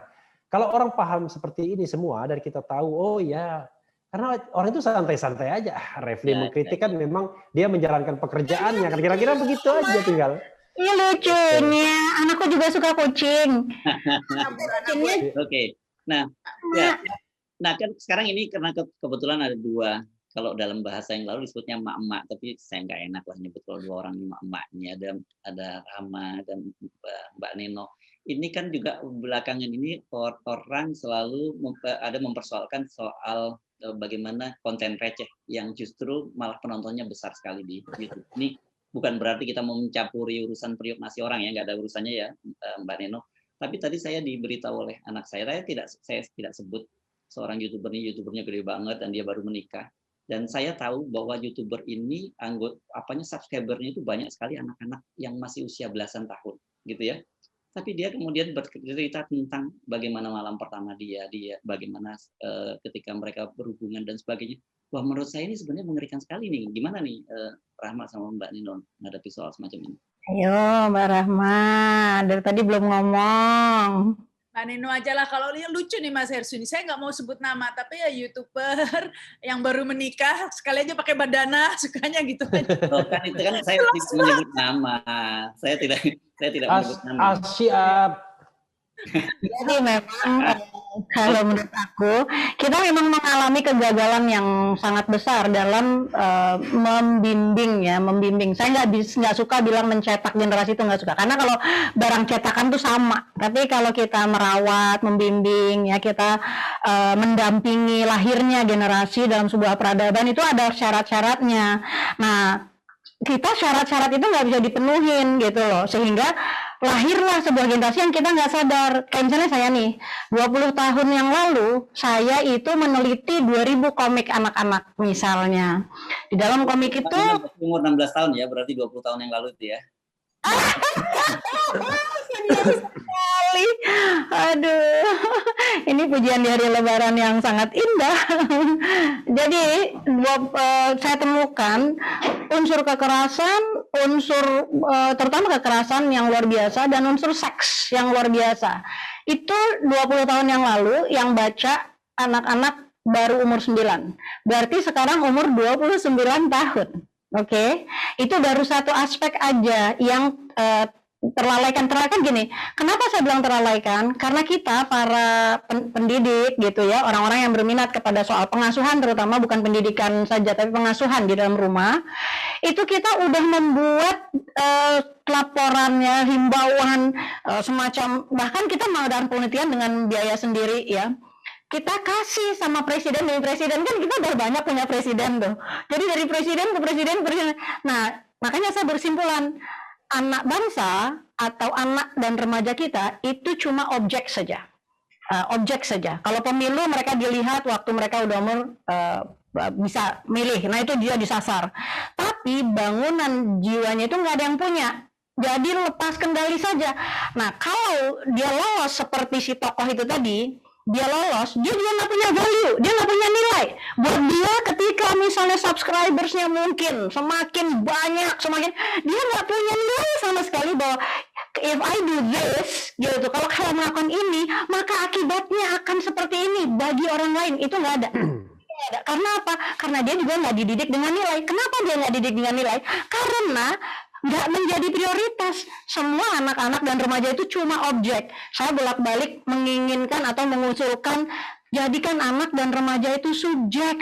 Speaker 4: kalau orang paham seperti ini semua, dari kita tahu, oh ya, karena orang itu santai-santai aja. Refli mengkritik kan memang dia menjalankan pekerjaannya, kira-kira begitu aja tinggal.
Speaker 2: Iya lucunya, anakku juga suka kucing.
Speaker 5: Oke. Nah kan sekarang ini karena kebetulan ada dua, kalau dalam bahasa yang lalu disebutnya emak-emak, tapi saya nggak enak lah nyebut kalau dua orang ini emak-emaknya, ada Rama dan Mbak Neno. Ini kan juga belakangan ini orang selalu mempersoalkan soal bagaimana konten receh yang justru malah penontonnya besar sekali di YouTube. Ini bukan berarti kita mau mencampuri urusan periuk nasi orang ya, nggak ada urusannya ya Mbak Neno. Tapi tadi saya diberitahu oleh anak saya tidak sebut seorang YouTubernya gede banget dan dia baru menikah. Dan saya tahu bahwa YouTuber ini subscribernya itu banyak sekali anak-anak yang masih usia belasan tahun, gitu ya. Tapi dia kemudian bercerita tentang bagaimana malam pertama dia bagaimana ketika mereka berhubungan dan sebagainya. Wah, menurut saya ini sebenarnya mengerikan sekali nih. Gimana nih Rahma sama Mbak Nino menghadapi soal semacam ini?
Speaker 2: Ayo Mbak Rahma, dari tadi belum ngomong.
Speaker 3: Mbak Nino aja lah, kalau yang lucu nih Mas Hersu ini, saya nggak mau sebut nama, tapi ya YouTuber yang baru menikah, sekali aja pakai bandana, sukanya gitu.
Speaker 5: Oh, kan itu kan saya tidak menyebut nama, saya tidak menyebut nama.
Speaker 4: Siap.
Speaker 2: Jadi memang kalau menurut aku kita memang mengalami kegagalan yang sangat besar dalam membimbing. Saya nggak suka bilang mencetak generasi itu, nggak suka, karena kalau barang cetakan tuh sama. Tapi kalau kita merawat, membimbing, ya kita mendampingi lahirnya generasi dalam sebuah peradaban itu ada syarat-syaratnya. Nah, kita syarat-syarat itu nggak bisa dipenuhin gitu loh, sehingga lahirlah sebuah generasi yang kita nggak sadar. Kayak misalnya saya nih, 20 tahun yang lalu saya itu meneliti 2000 komik anak-anak misalnya. Di dalam komik itu
Speaker 5: umur 16 tahun ya, berarti 20 tahun yang lalu itu ya.
Speaker 2: Sekali. Aduh, ini pujian di hari Lebaran yang sangat indah. Jadi saya temukan unsur kekerasan, unsur terutama kekerasan yang luar biasa dan unsur seks yang luar biasa. Itu 20 tahun yang lalu yang baca anak-anak baru umur 9. Berarti sekarang umur 29 tahun. Oke. Itu baru satu aspek aja yang terlalaikan gini. Kenapa saya bilang terlalaikan? Karena kita para pendidik gitu ya, orang-orang yang berminat kepada soal pengasuhan, terutama bukan pendidikan saja tapi pengasuhan di dalam rumah, itu kita udah membuat laporannya, himbauan semacam, bahkan kita mengadakan penelitian dengan biaya sendiri ya. Kita kasih sama presiden, dari presiden kan kita udah banyak punya presiden tuh. Jadi dari presiden ke presiden. Nah, makanya saya bersimpulan, anak bangsa atau anak dan remaja kita itu cuma objek saja. Objek saja. Kalau pemilu mereka dilihat waktu mereka udah umur bisa milih, nah itu dia disasar. Tapi bangunan jiwanya itu nggak ada yang punya. Jadi lepas kendali saja. Nah kalau dia lolos seperti si tokoh itu tadi, dia lolos, dia nggak punya value, dia nggak punya nilai. Buat dia ketika misalnya subscribersnya mungkin semakin banyak, dia nggak punya nilai sama sekali bahwa if I do this, gitu. Kalau saya melakukan ini, maka akibatnya akan seperti ini bagi orang lain. Itu nggak ada. Karena apa? Karena dia juga nggak dididik dengan nilai. Kenapa dia nggak dididik dengan nilai? Karena nggak menjadi prioritas. Semua anak-anak dan remaja itu cuma objek. Saya bolak-balik menginginkan atau mengusulkan jadikan anak dan remaja itu subjek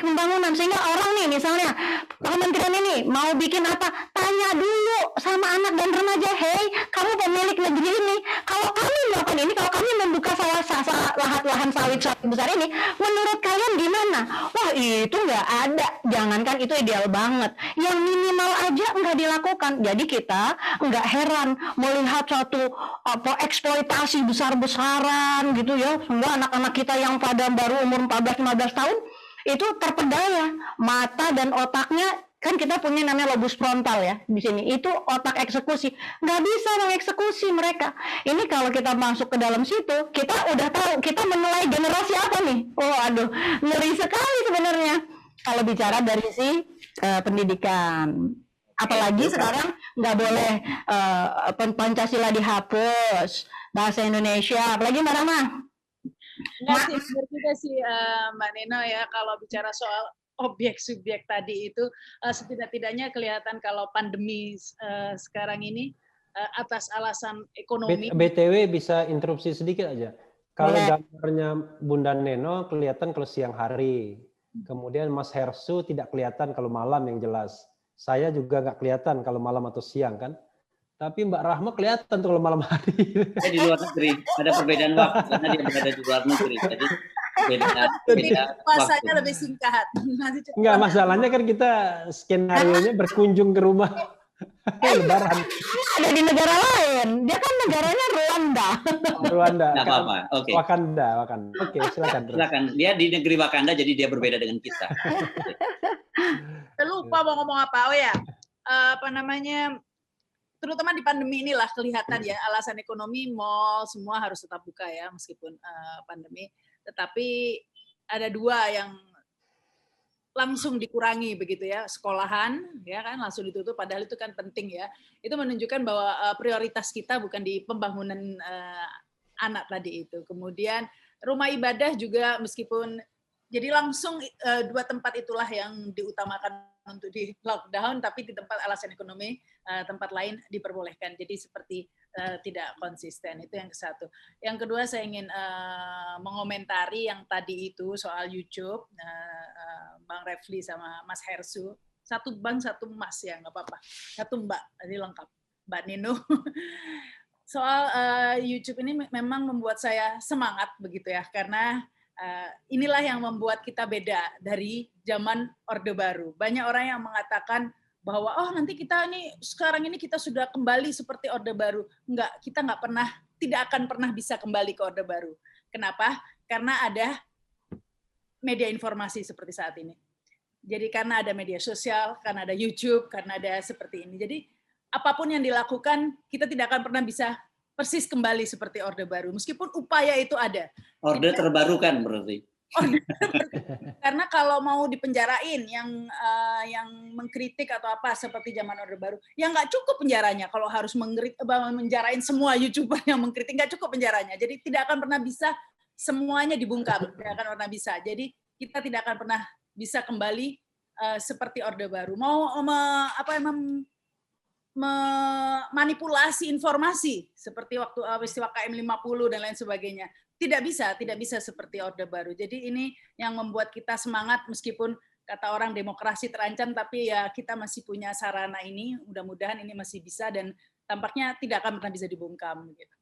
Speaker 2: pembangunan, sehingga orang nih misalnya kementerian ini mau bikin apa, tanya dulu sama anak dan remaja, hey kamu pemilik negeri ini, kalau kami melakukan ini, kalau kami membuka lahan sawit besar ini, menurut kalian gimana? Wah itu nggak ada, jangankan itu ideal banget, yang minimal aja nggak dilakukan. Jadi kita nggak heran melihat suatu eksploitasi besar-besaran gitu ya, semua anak-anak kita yang pada baru umur 14-15 tahun itu terpedaya mata dan otaknya. Kan kita punya namanya lobus frontal ya di sini, itu otak eksekusi, nggak bisa mengeksekusi mereka. Ini kalau kita masuk ke dalam situ, kita udah tahu kita menilai generasi apa nih. Oh aduh, ngeri sekali sebenarnya kalau bicara dari si pendidikan. Apalagi sekarang nggak boleh Pancasila dihapus, bahasa Indonesia, apalagi Mbak Rama.
Speaker 3: Enggak sih, benar juga sih Mbak Neno ya, kalau bicara soal objek subjek tadi itu setidak-tidaknya kelihatan kalau pandemi sekarang ini atas alasan ekonomi.
Speaker 4: BTW bisa interupsi sedikit aja. Kalau gambarnya Bunda Neno kelihatan kalau siang hari, kemudian Mas Hersu tidak kelihatan kalau malam yang jelas. Saya juga nggak kelihatan kalau malam atau siang kan. Tapi Mbak Rahma kelihatan tuh kalau malam hari.
Speaker 5: Saya di luar negeri, ada perbedaan waktu karena dia berada di luar negeri. Jadi beda
Speaker 3: puasanya lebih singkat.
Speaker 4: Enggak, masalahnya kan kita skenario-nya berkunjung ke rumah Lebaran.
Speaker 2: Ada di negara lain, dia kan negaranya Rwanda.
Speaker 5: Nggak apa-apa, oke.
Speaker 4: Wakanda. Oke, silakan.
Speaker 5: Silakan. Dia di negeri Wakanda, jadi dia berbeda dengan kita.
Speaker 3: Lupa mau ngomong apa? Oh ya, terutama di pandemi inilah kelihatan ya, alasan ekonomi, mall semua harus tetap buka ya meskipun pandemi. Tetapi ada dua yang langsung dikurangi begitu ya, sekolahan ya kan langsung ditutup, padahal itu kan penting ya. Itu menunjukkan bahwa prioritas kita bukan di pembangunan anak tadi itu. Kemudian rumah ibadah juga meskipun jadi langsung dua tempat itulah yang diutamakan untuk di lockdown, tapi di tempat alasan ekonomi tempat lain diperbolehkan. Jadi seperti tidak konsisten. Itu yang satu. Yang kedua saya ingin mengomentari yang tadi itu soal YouTube, Bang Refli sama Mas Hersu. Satu bang, satu mas ya, nggak apa-apa. Satu mbak, jadi lengkap. Mbak Nino. Soal YouTube ini memang membuat saya semangat begitu ya, karena inilah yang membuat kita beda dari zaman Orde Baru. Banyak orang yang mengatakan bahwa nanti kita ini sekarang ini kita sudah kembali seperti Orde Baru. Enggak, kita tidak akan pernah bisa kembali ke Orde Baru. Kenapa? Karena ada media informasi seperti saat ini. Jadi karena ada media sosial, karena ada YouTube, karena ada seperti ini. Jadi apapun yang dilakukan, kita tidak akan pernah bisa persis kembali seperti Orde Baru, meskipun upaya itu ada.
Speaker 5: Orde terbarukan berarti.
Speaker 3: Karena kalau mau dipenjarain yang mengkritik atau apa seperti zaman Orde Baru, ya nggak cukup penjaranya kalau harus menjarain semua YouTuber yang mengkritik, nggak cukup penjaranya. Jadi tidak akan pernah bisa semuanya dibungkam, tidak akan pernah bisa. Jadi kita tidak akan pernah bisa kembali seperti Orde Baru. Mau memanipulasi informasi seperti waktu peristiwa KM50 dan lain sebagainya. Tidak bisa seperti Orde Baru. Jadi ini yang membuat kita semangat meskipun kata orang demokrasi terancam, tapi ya kita masih punya sarana ini, mudah-mudahan ini masih bisa dan tampaknya tidak akan pernah bisa dibungkam. Gitu.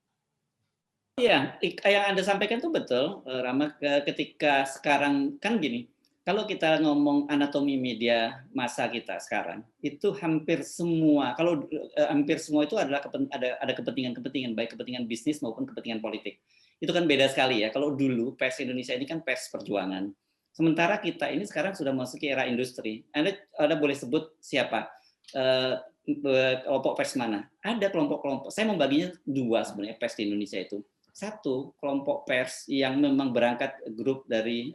Speaker 5: Iya, yang Anda sampaikan itu betul, Rama, ketika sekarang kan gini, kalau kita ngomong anatomi media masa kita sekarang, itu hampir semua, hampir semua itu adalah ada kepentingan-kepentingan, baik kepentingan bisnis maupun kepentingan politik. Itu kan beda sekali ya. Kalau dulu pers Indonesia ini kan pers perjuangan. Sementara kita ini sekarang sudah masuk ke era industri. Anda boleh sebut siapa? Kelompok pers mana? Ada kelompok-kelompok. Saya membaginya dua sebenarnya pers di Indonesia itu. Satu, kelompok pers yang memang berangkat grup dari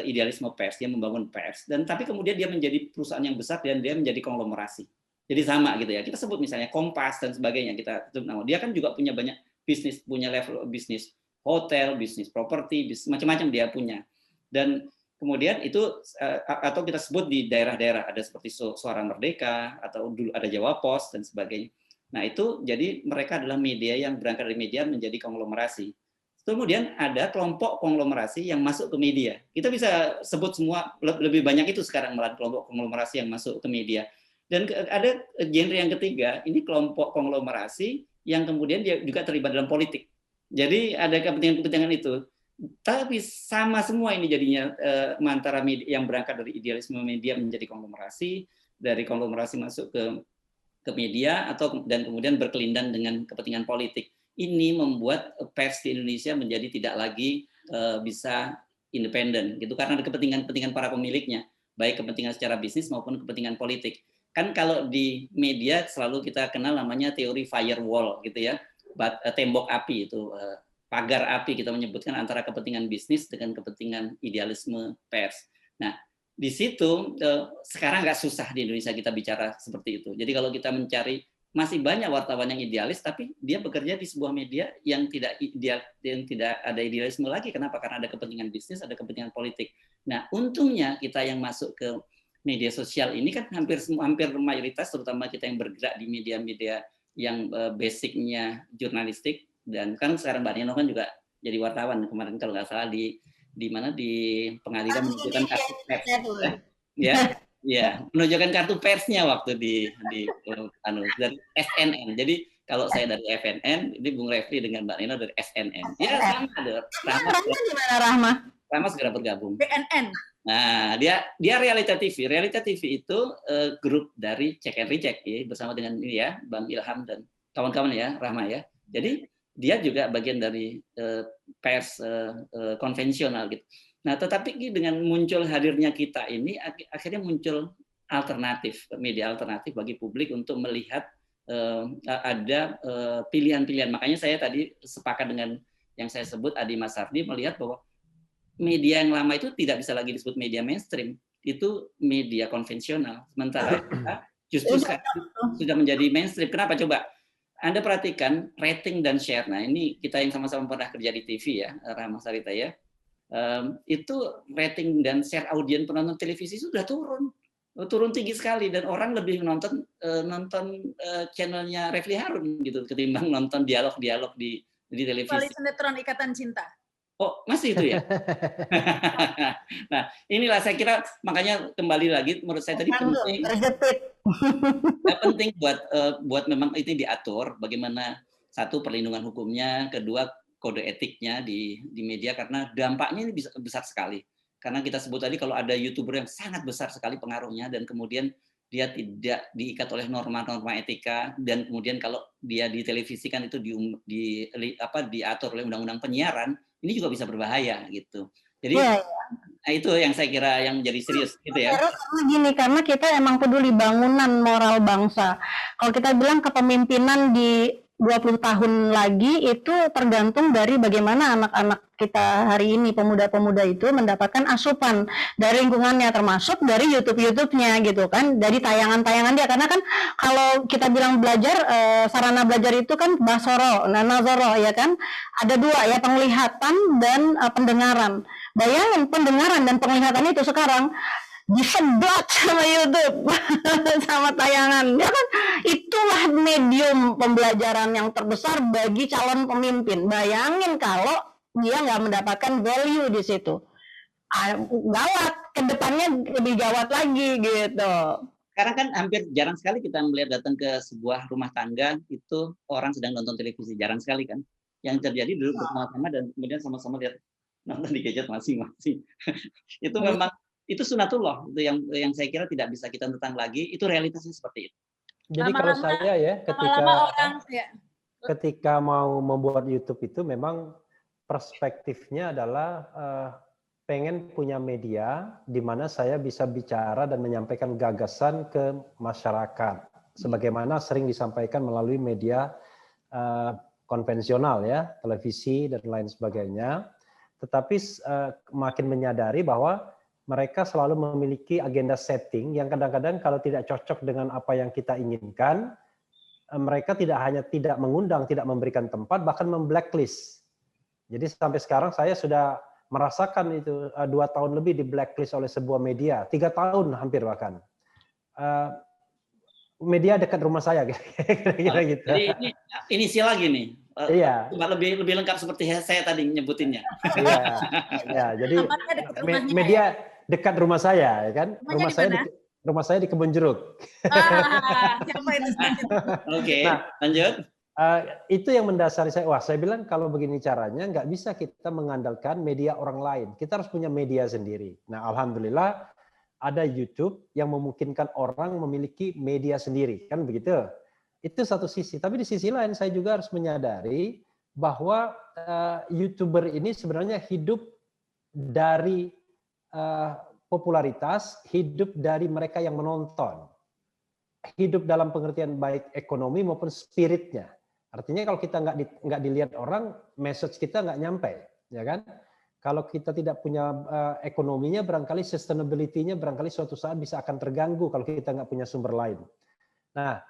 Speaker 5: idealisme pers, dia membangun pers. Tapi kemudian dia menjadi perusahaan yang besar dan dia menjadi konglomerasi. Jadi sama gitu ya. Kita sebut misalnya Kompas dan sebagainya. Kita sebut nama. Dia kan juga punya banyak bisnis, punya level bisnis hotel, bisnis properti, macam-macam dia punya. Dan kemudian itu atau kita sebut di daerah-daerah ada seperti Suara Merdeka atau dulu ada Jawa Pos dan sebagainya. Nah itu jadi mereka adalah media yang berangkat dari media menjadi konglomerasi. Kemudian ada kelompok konglomerasi yang masuk ke media. Kita bisa sebut semua lebih banyak itu sekarang malah kelompok konglomerasi yang masuk ke media. Dan ada genre yang ketiga, ini kelompok konglomerasi yang kemudian dia juga terlibat dalam politik. Jadi ada kepentingan-kepentingan itu. Tapi sama semua ini jadinya antara media yang berangkat dari idealisme media menjadi konglomerasi, dari konglomerasi masuk ke media dan kemudian berkelindan dengan kepentingan politik. Ini membuat pers di Indonesia menjadi tidak lagi bisa independen gitu karena ada kepentingan-kepentingan para pemiliknya, baik kepentingan secara bisnis maupun kepentingan politik. Kan kalau di media selalu kita kenal namanya teori firewall gitu ya, tembok api itu, pagar api kita menyebutkan antara kepentingan bisnis dengan kepentingan idealisme pers. Nah, di situ sekarang nggak susah di Indonesia kita bicara seperti itu. Jadi kalau kita mencari masih banyak wartawan yang idealis, tapi dia bekerja di sebuah media yang tidak ada idealisme lagi. Kenapa? Karena ada kepentingan bisnis, ada kepentingan politik. Nah, untungnya kita yang masuk ke media sosial ini kan hampir mayoritas, terutama kita yang bergerak di media-media yang basicnya jurnalistik, dan kan sekarang Mbak Nino kan juga jadi wartawan kemarin kalau nggak salah di pengadilan menunjukkan kartu pers, ya menunjukkan kartu persnya waktu dari SNN. Jadi kalau saya dari FNN, ini Bung Refli dengan Mbak Nino dari SNN. Ya sama deh. Rahma segera bergabung.
Speaker 3: BNN.
Speaker 5: Nah, dia Realita TV. Realita TV itu grup dari Check and Recheck ya, bersama dengan ini ya, Bang Ilham dan kawan-kawan ya, Rahma ya. Jadi dia juga bagian dari pers konvensional gitu. Nah, tetapi dengan muncul hadirnya kita ini akhirnya muncul media alternatif bagi publik untuk melihat ada pilihan-pilihan. Makanya saya tadi sepakat dengan yang saya sebut Adi Masardi melihat bahwa media yang lama itu tidak bisa lagi disebut media mainstream, itu media konvensional. Sementara kita justru sudah menjadi mainstream. Kenapa coba? Anda perhatikan rating dan share. Nah ini kita yang sama-sama pernah kerja di TV ya, Rahma Sarita ya. Itu rating dan share audiens penonton televisi sudah turun tinggi sekali, dan orang lebih nonton channelnya Refli Harun gitu ketimbang nonton dialog-dialog di televisi.
Speaker 3: Kecuali sinetron Ikatan Cinta.
Speaker 5: Oh, masih itu ya? Nah, inilah saya kira makanya kembali lagi menurut saya tadi penting buat memang itu diatur bagaimana satu perlindungan hukumnya, kedua kode etiknya di media karena dampaknya ini bisa besar sekali. Karena kita sebut tadi kalau ada YouTuber yang sangat besar sekali pengaruhnya dan kemudian dia tidak diikat oleh norma-norma etika, dan kemudian kalau dia di televisi kan itu diatur oleh undang-undang penyiaran, ini juga bisa berbahaya gitu. Jadi nah itu yang saya kira yang menjadi serius gitu ya.
Speaker 2: Karena kita emang peduli bangunan moral bangsa. Kalau kita bilang kepemimpinan di 20 tahun lagi itu tergantung dari bagaimana anak-anak kita hari ini, pemuda-pemuda itu mendapatkan asupan dari lingkungannya, termasuk dari YouTube-nya gitu kan, dari tayangan-tayangan dia. Karena kan kalau kita bilang belajar, sarana belajar itu kan basoro, nazoro ya kan, ada dua ya, penglihatan dan pendengaran. Bayangin pendengaran dan penglihatan itu sekarang disedot sama YouTube sama tayangan ya kan, itulah medium pembelajaran yang terbesar bagi calon pemimpin. Bayangin kalau dia nggak mendapatkan value di situ, gawat, kedepannya lebih gawat lagi gitu.
Speaker 5: Sekarang kan hampir jarang sekali kita melihat datang ke sebuah rumah tangga itu orang sedang nonton televisi, jarang sekali kan. Yang terjadi dulu bersama-sama dan kemudian sama-sama lihat nonton di gadget masing-masing. Itu memang itu sunatullah, itu yang saya kira tidak bisa kita tentang lagi, itu realitasnya seperti itu.
Speaker 4: Jadi kalau saya ya ketika mau membuat YouTube itu memang perspektifnya adalah pengen punya media di mana saya bisa bicara dan menyampaikan gagasan ke masyarakat sebagaimana sering disampaikan melalui media konvensional ya, televisi dan lain sebagainya. Tetapi makin menyadari bahwa mereka selalu memiliki agenda setting yang kadang-kadang kalau tidak cocok dengan apa yang kita inginkan, mereka tidak hanya tidak mengundang, tidak memberikan tempat, bahkan memblacklist. Jadi sampai sekarang saya sudah merasakan itu 2 tahun lebih di blacklist oleh sebuah media, 3 tahun hampir bahkan. Media dekat rumah saya, kira-kira gitu.
Speaker 5: Jadi ini inisial lagi nih.
Speaker 4: Iya.
Speaker 5: Lebih lengkap seperti saya tadi nyebutinnya.
Speaker 4: Iya. Ya, jadi media dekat rumah saya, ya kan? Rumah saya di Kebun Jeruk.
Speaker 3: Siapa itu?
Speaker 5: Oke, lanjut.
Speaker 4: Itu yang mendasari saya. Wah, saya bilang kalau begini caranya nggak bisa kita mengandalkan media orang lain. Kita harus punya media sendiri. Nah, alhamdulillah ada YouTube yang memungkinkan orang memiliki media sendiri, kan begitu? Itu satu sisi. Tapi di sisi lain saya juga harus menyadari bahwa YouTuber ini sebenarnya hidup dari popularitas, hidup dari mereka yang menonton. Hidup dalam pengertian baik ekonomi maupun spiritnya. Artinya kalau kita nggak dilihat orang, message kita nggak nyampe, ya kan? Kalau kita tidak punya ekonominya, barangkali sustainability-nya barangkali suatu saat bisa akan terganggu kalau kita nggak punya sumber lain. Nah,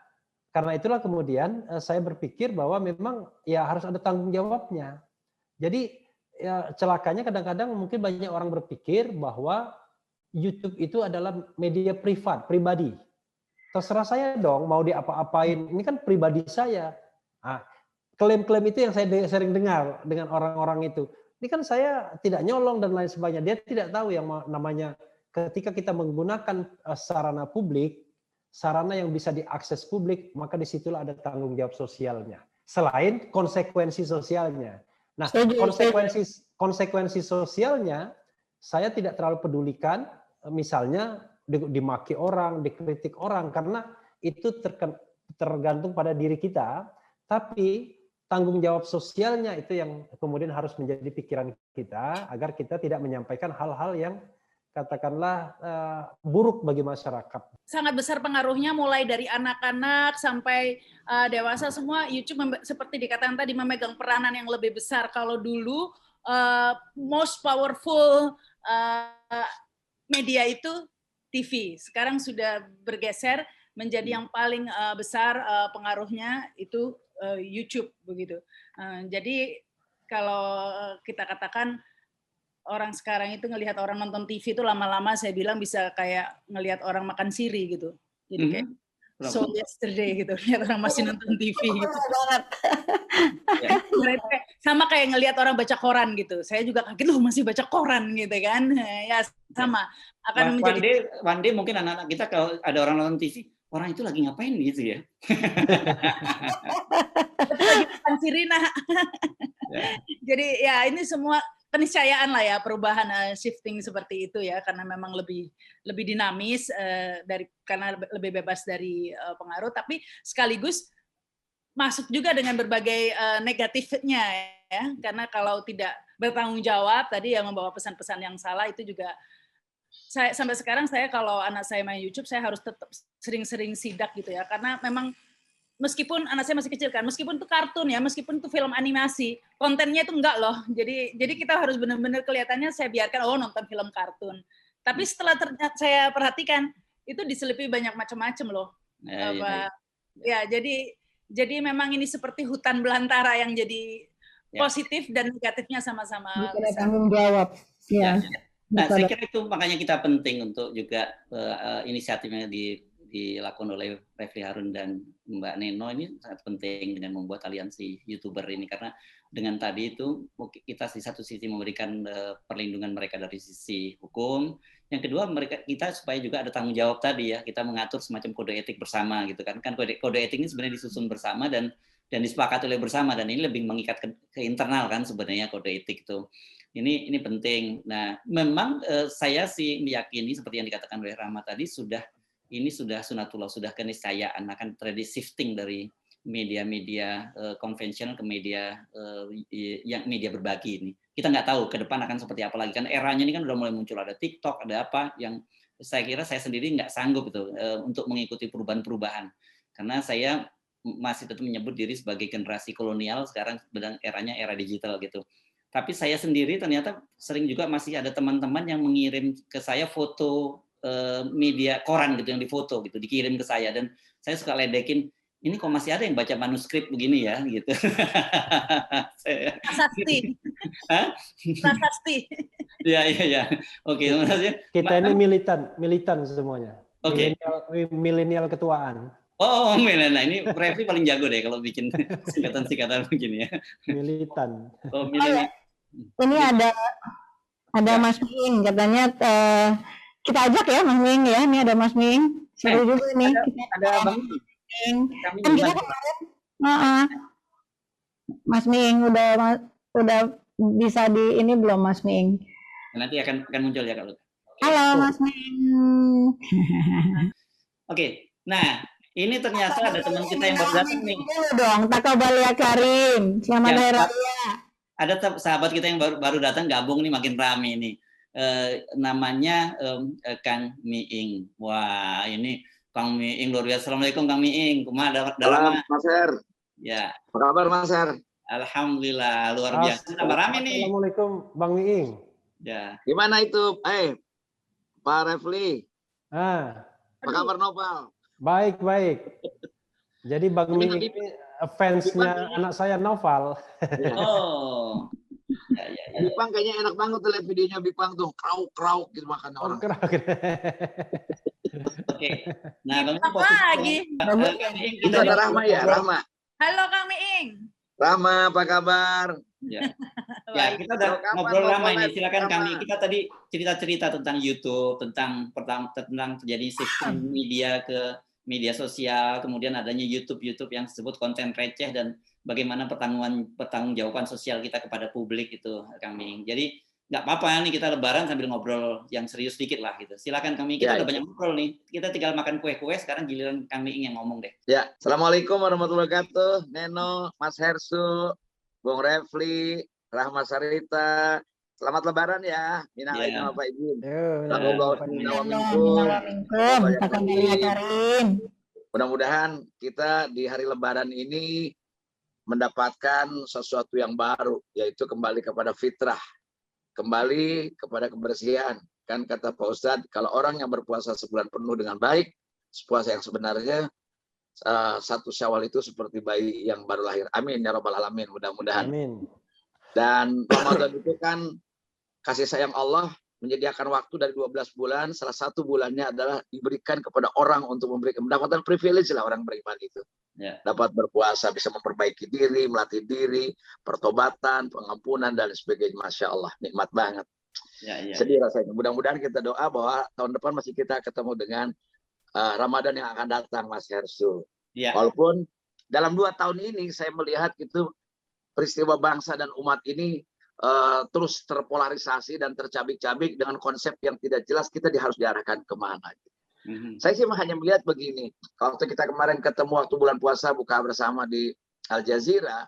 Speaker 4: karena itulah kemudian saya berpikir bahwa memang ya harus ada tanggung jawabnya. Jadi ya, celakanya kadang-kadang mungkin banyak orang berpikir bahwa YouTube itu adalah media privat, pribadi. Terserah saya dong mau diapa-apain, ini kan pribadi saya. Nah, klaim-klaim itu yang saya sering dengar dengan orang-orang itu. Ini kan saya tidak nyolong dan lain sebagainya. Dia tidak tahu yang namanya ketika kita menggunakan sarana publik, sarana yang bisa diakses publik, maka disitulah ada tanggung jawab sosialnya. Selain konsekuensi sosialnya. Nah, konsekuensi sosialnya saya tidak terlalu pedulikan, misalnya dimaki orang, dikritik orang, karena itu tergantung pada diri kita, tapi tanggung jawab sosialnya itu yang kemudian harus menjadi pikiran kita, agar kita tidak menyampaikan hal-hal yang katakanlah buruk bagi masyarakat.
Speaker 3: Sangat besar pengaruhnya mulai dari anak-anak sampai dewasa semua. YouTube seperti dikatakan tadi memegang peranan yang lebih besar. Kalau dulu most powerful media itu TV. Sekarang sudah bergeser menjadi yang paling besar pengaruhnya itu YouTube begitu. Jadi kalau kita katakan orang sekarang itu ngelihat orang nonton TV itu lama-lama saya bilang bisa kayak ngelihat orang makan siri gitu. Jadi kayak so yesterday gitu, lihat orang masih nonton TV gitu. Sama kayak ngelihat orang baca koran gitu. Saya juga kaget loh masih baca koran gitu kan. Ya sama. Akan menjadi
Speaker 5: one day mungkin anak-anak kita kalau ada orang nonton TV, orang itu lagi ngapain gitu ya.
Speaker 3: Lagi makan sirina. Jadi ya ini semua keniscayaan lah ya, perubahan shifting seperti itu ya, karena memang lebih dinamis karena lebih bebas dari pengaruh, tapi sekaligus masuk juga dengan berbagai negatifnya ya, karena kalau tidak bertanggung jawab tadi yang membawa pesan-pesan yang salah itu juga. Sampai sekarang saya kalau anak saya main YouTube saya harus tetap sering-sering sidak gitu ya, karena memang meskipun anak saya masih kecil kan, meskipun itu kartun ya, meskipun itu film animasi, kontennya itu enggak loh. Jadi kita harus benar-benar kelihatannya saya biarkan nonton film kartun. Tapi setelah saya perhatikan itu diselipi banyak macam-macam loh. Ya, jadi memang ini seperti hutan belantara yang jadi positif dan negatifnya sama-sama.
Speaker 2: Ada tanggung jawab. Ya.
Speaker 5: Nah, saya kira itu makanya kita penting untuk juga inisiatifnya dilakukan oleh Refli Harun dan Mbak Neno ini sangat penting dengan membuat aliansi YouTuber ini, karena dengan tadi itu kita di satu sisi memberikan perlindungan mereka dari sisi hukum, yang kedua kita supaya juga ada tanggung jawab tadi ya, kita mengatur semacam kode etik bersama gitu kan kode etik ini sebenarnya disusun bersama dan disepakati oleh bersama, dan ini lebih mengikat ke internal kan sebenarnya kode etik itu. Ini penting. Nah, memang saya sih meyakini seperti yang dikatakan oleh Rahma tadi ini sudah sunatullah, sudah keniscayaan akan tradisi shifting dari media-media konvensional ke media yang media berbagi ini. Kita nggak tahu ke depan akan seperti apa lagi kan, eranya ini kan udah mulai muncul, ada TikTok, ada apa yang saya kira saya sendiri nggak sanggup itu untuk mengikuti perubahan-perubahan, karena saya masih tetap menyebut diri sebagai generasi kolonial, sekarang eranya era digital gitu. Tapi saya sendiri ternyata sering juga masih ada teman-teman yang mengirim ke saya foto media koran gitu yang difoto gitu, dikirim ke saya, dan saya suka ledekin, ini kok masih ada yang baca manuskrip begini ya gitu.
Speaker 3: Prasasti. Prasasti.
Speaker 5: Ya. Oke, maksudnya
Speaker 4: kita ini militan semuanya.
Speaker 5: Oke.
Speaker 4: Milenial ketuaan.
Speaker 5: Oh, nah ini Refli paling jago deh kalau bikin singkatan-singkatan begini ya.
Speaker 4: Militan.
Speaker 5: Oh, milenial.
Speaker 2: Ini ada Mas Ming, katanya kita ajak ya Mas Ming ya. Ini ada Mas Ming. Seru juga nih.
Speaker 5: Ada Bang Ming.
Speaker 2: Kan kita kemarin Mas Ming udah bisa di ini belum Mas Ming?
Speaker 5: Nanti akan muncul ya kalau.
Speaker 2: Halo Mas Ming.
Speaker 5: Oke. Nah, ini ternyata ada teman kita yang baru datang nih.
Speaker 2: Dong, Takabalia Karim. Selamat hari raya.
Speaker 5: Ada sahabat kita yang baru datang gabung nih, makin rame ini. Namanya Kang Miing. Wah, ini Kang Miing luar biasa. Assalamualaikum Kang Miing. Kumaha
Speaker 6: Salam Mas Her.
Speaker 5: Ya.
Speaker 6: Apa kabar Mas Her?
Speaker 5: Alhamdulillah luar biasa. Tambah rame nih.
Speaker 4: Assalamualaikum Bang Miing.
Speaker 5: Ya.
Speaker 6: Gimana itu? Pak Refli. Apa kabar Noval?
Speaker 4: Baik. Jadi Bang Miing ini fansnya anak saya Noval.
Speaker 5: Oh. Ya.
Speaker 6: Bipang kayaknya enak banget tuh lihat videonya Bipang tuh, krauk gitu makan orang.
Speaker 5: Oke. Nah, Bang
Speaker 3: apa lagi?
Speaker 6: Itu ada Rahma ya, Rahma.
Speaker 3: Halo Kang Miing.
Speaker 6: Rahma, apa kabar?
Speaker 5: Ya, kita udah ngobrol lama ini. Silakan kami. Kita tadi cerita-cerita tentang YouTube, tentang terjadi shifting media ke media sosial, kemudian adanya YouTube yang disebut konten receh, dan bagaimana pertanggungjawaban sosial kita kepada publik itu, kami. Jadi nggak apa-apa nih kita Lebaran sambil ngobrol yang serius dikit lah gitu. Silakan kami. Kita udah banyak ngobrol nih. Kita tinggal makan kue-kue. Sekarang giliran kami yang ngomong deh.
Speaker 6: Ya, Assalamualaikum warahmatullahi wabarakatuh. Neno, Mas Hersu, Bung Refli, Rahma Sarita. Selamat Lebaran ya. Minal aidin wal faizin. Mudah-mudahan kita di hari Lebaran ini mendapatkan sesuatu yang baru, yaitu kembali kepada fitrah, kembali kepada kebersihan. Kan kata Pak Ustadz, kalau orang yang berpuasa sebulan penuh dengan baik, puasa yang sebenarnya satu Syawal itu seperti bayi yang baru lahir. Amin ya rabbal alamin. Mudah-mudahan.
Speaker 4: Amin.
Speaker 6: Dan Ramadan itu kan kasih sayang Allah menyediakan waktu dari 12 bulan, salah satu bulannya adalah diberikan kepada orang untuk mendapatkan privilege lah orang beriman itu. Ya. Dapat berpuasa, bisa memperbaiki diri, melatih diri, pertobatan, pengampunan, dan sebagainya. Masya Allah, nikmat banget. Sedih rasanya. Mudah-mudahan kita doa bahwa tahun depan masih kita ketemu dengan Ramadan yang akan datang, Mas Hersu. Ya. Walaupun dalam 2 tahun ini saya melihat itu peristiwa bangsa dan umat ini terus terpolarisasi dan tercabik-cabik dengan konsep yang tidak jelas, kita harus diarahkan kemana. Saya sih hanya melihat begini, kalau kita kemarin ketemu waktu bulan puasa buka bersama di Al Jazeera,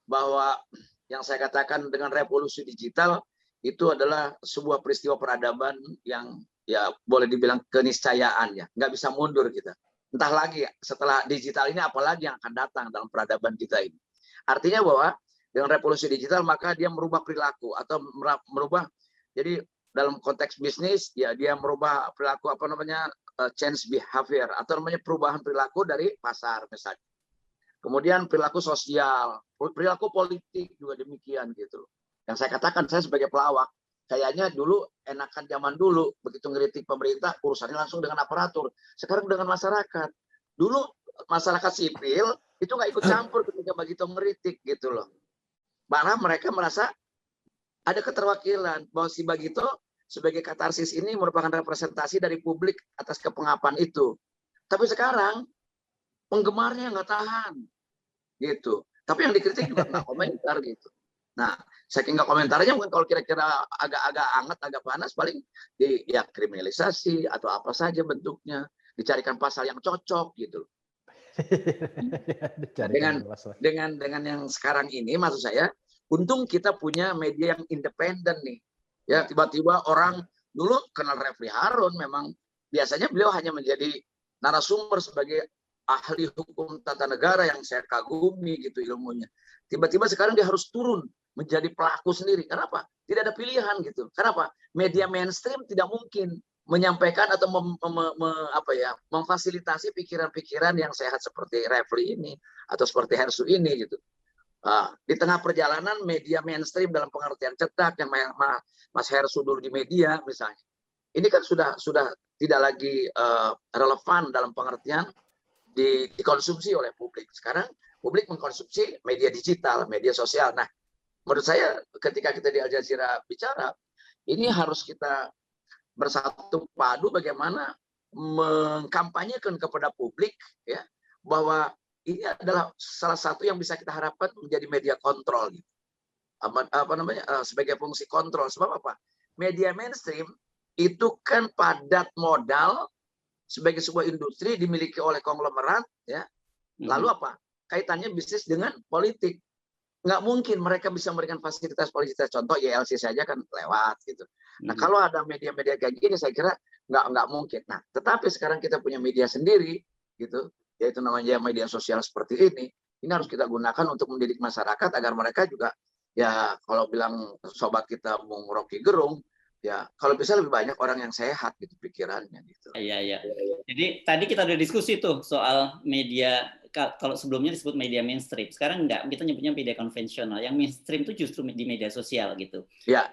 Speaker 6: bahwa yang saya katakan dengan revolusi digital itu adalah sebuah peristiwa peradaban yang ya boleh dibilang keniscayaan ya, nggak bisa mundur kita. Entah lagi setelah digital ini apalagi yang akan datang dalam peradaban kita ini. Artinya bahwa dengan revolusi digital maka dia merubah perilaku atau merubah, jadi dalam konteks bisnis ya dia merubah perilaku change behavior atau namanya perubahan perilaku dari pasar misalnya. Kemudian perilaku sosial, perilaku politik juga demikian gitu. Yang saya katakan, saya sebagai pelawak, kayaknya dulu enakan zaman dulu, begitu ngeritik pemerintah, urusannya langsung dengan aparatur. Sekarang dengan masyarakat. Dulu masyarakat sipil itu nggak ikut campur ketika begitu ngeritik gitu loh. Malah mereka merasa ada keterwakilan bahwa si Bagito sebagai katarsis ini merupakan representasi dari publik atas kepengapan itu. Tapi sekarang penggemarnya nggak tahan gitu. Tapi yang dikritik juga nggak komentar gitu. Nah, saking nggak komentarnya mungkin kalau kira-kira agak-agak hangat, agak panas, paling ya kriminalisasi atau apa saja bentuknya, dicarikan pasal yang cocok gitu. Dengan yang sekarang ini, maksud saya, untung kita punya media yang independen nih. Ya, tiba-tiba orang dulu kenal Refli Harun, memang biasanya beliau hanya menjadi narasumber sebagai ahli hukum tata negara yang saya kagumi gitu ilmunya. Tiba-tiba sekarang dia harus turun menjadi pelaku sendiri. Kenapa? Tidak ada pilihan gitu. Kenapa? Media mainstream tidak mungkin menyampaikan atau memfasilitasi pikiran-pikiran yang sehat seperti Refli ini atau seperti Hersu ini gitu. Di tengah perjalanan media mainstream dalam pengertian cetak yang Mas Hersu dulu di media misalnya, ini kan sudah tidak lagi relevan dalam pengertian dikonsumsi oleh publik. Sekarang publik mengkonsumsi media digital, media sosial. Nah, menurut saya ketika kita di Al Jazeera bicara, ini harus kita bersatu padu bagaimana mengkampanyekan kepada publik ya bahwa ini adalah salah satu yang bisa kita harapkan menjadi media kontrol gitu. Sebagai fungsi kontrol. Sebab apa? Media mainstream itu kan padat modal sebagai sebuah industri dimiliki oleh konglomerat ya. Lalu apa? Kaitannya bisnis dengan politik. Nggak mungkin mereka bisa memberikan fasilitas. Contoh YLC saja kan lewat gitu. Nah, kalau ada media-media kayak gini saya kira nggak mungkin. Nah, tetapi sekarang kita punya media sendiri gitu, yaitu namanya media sosial seperti ini. Ini harus kita gunakan untuk mendidik masyarakat agar mereka juga ya kalau bilang sobat kita Bung Rocky Gerung ya kalau bisa lebih banyak orang yang sehat gitu pikirannya gitu.
Speaker 5: Iya. Jadi tadi kita udah diskusi tuh soal media, kalau sebelumnya disebut media mainstream, sekarang enggak, kita nyebutnya media konvensional. Yang mainstream itu justru di media sosial gitu. Iya.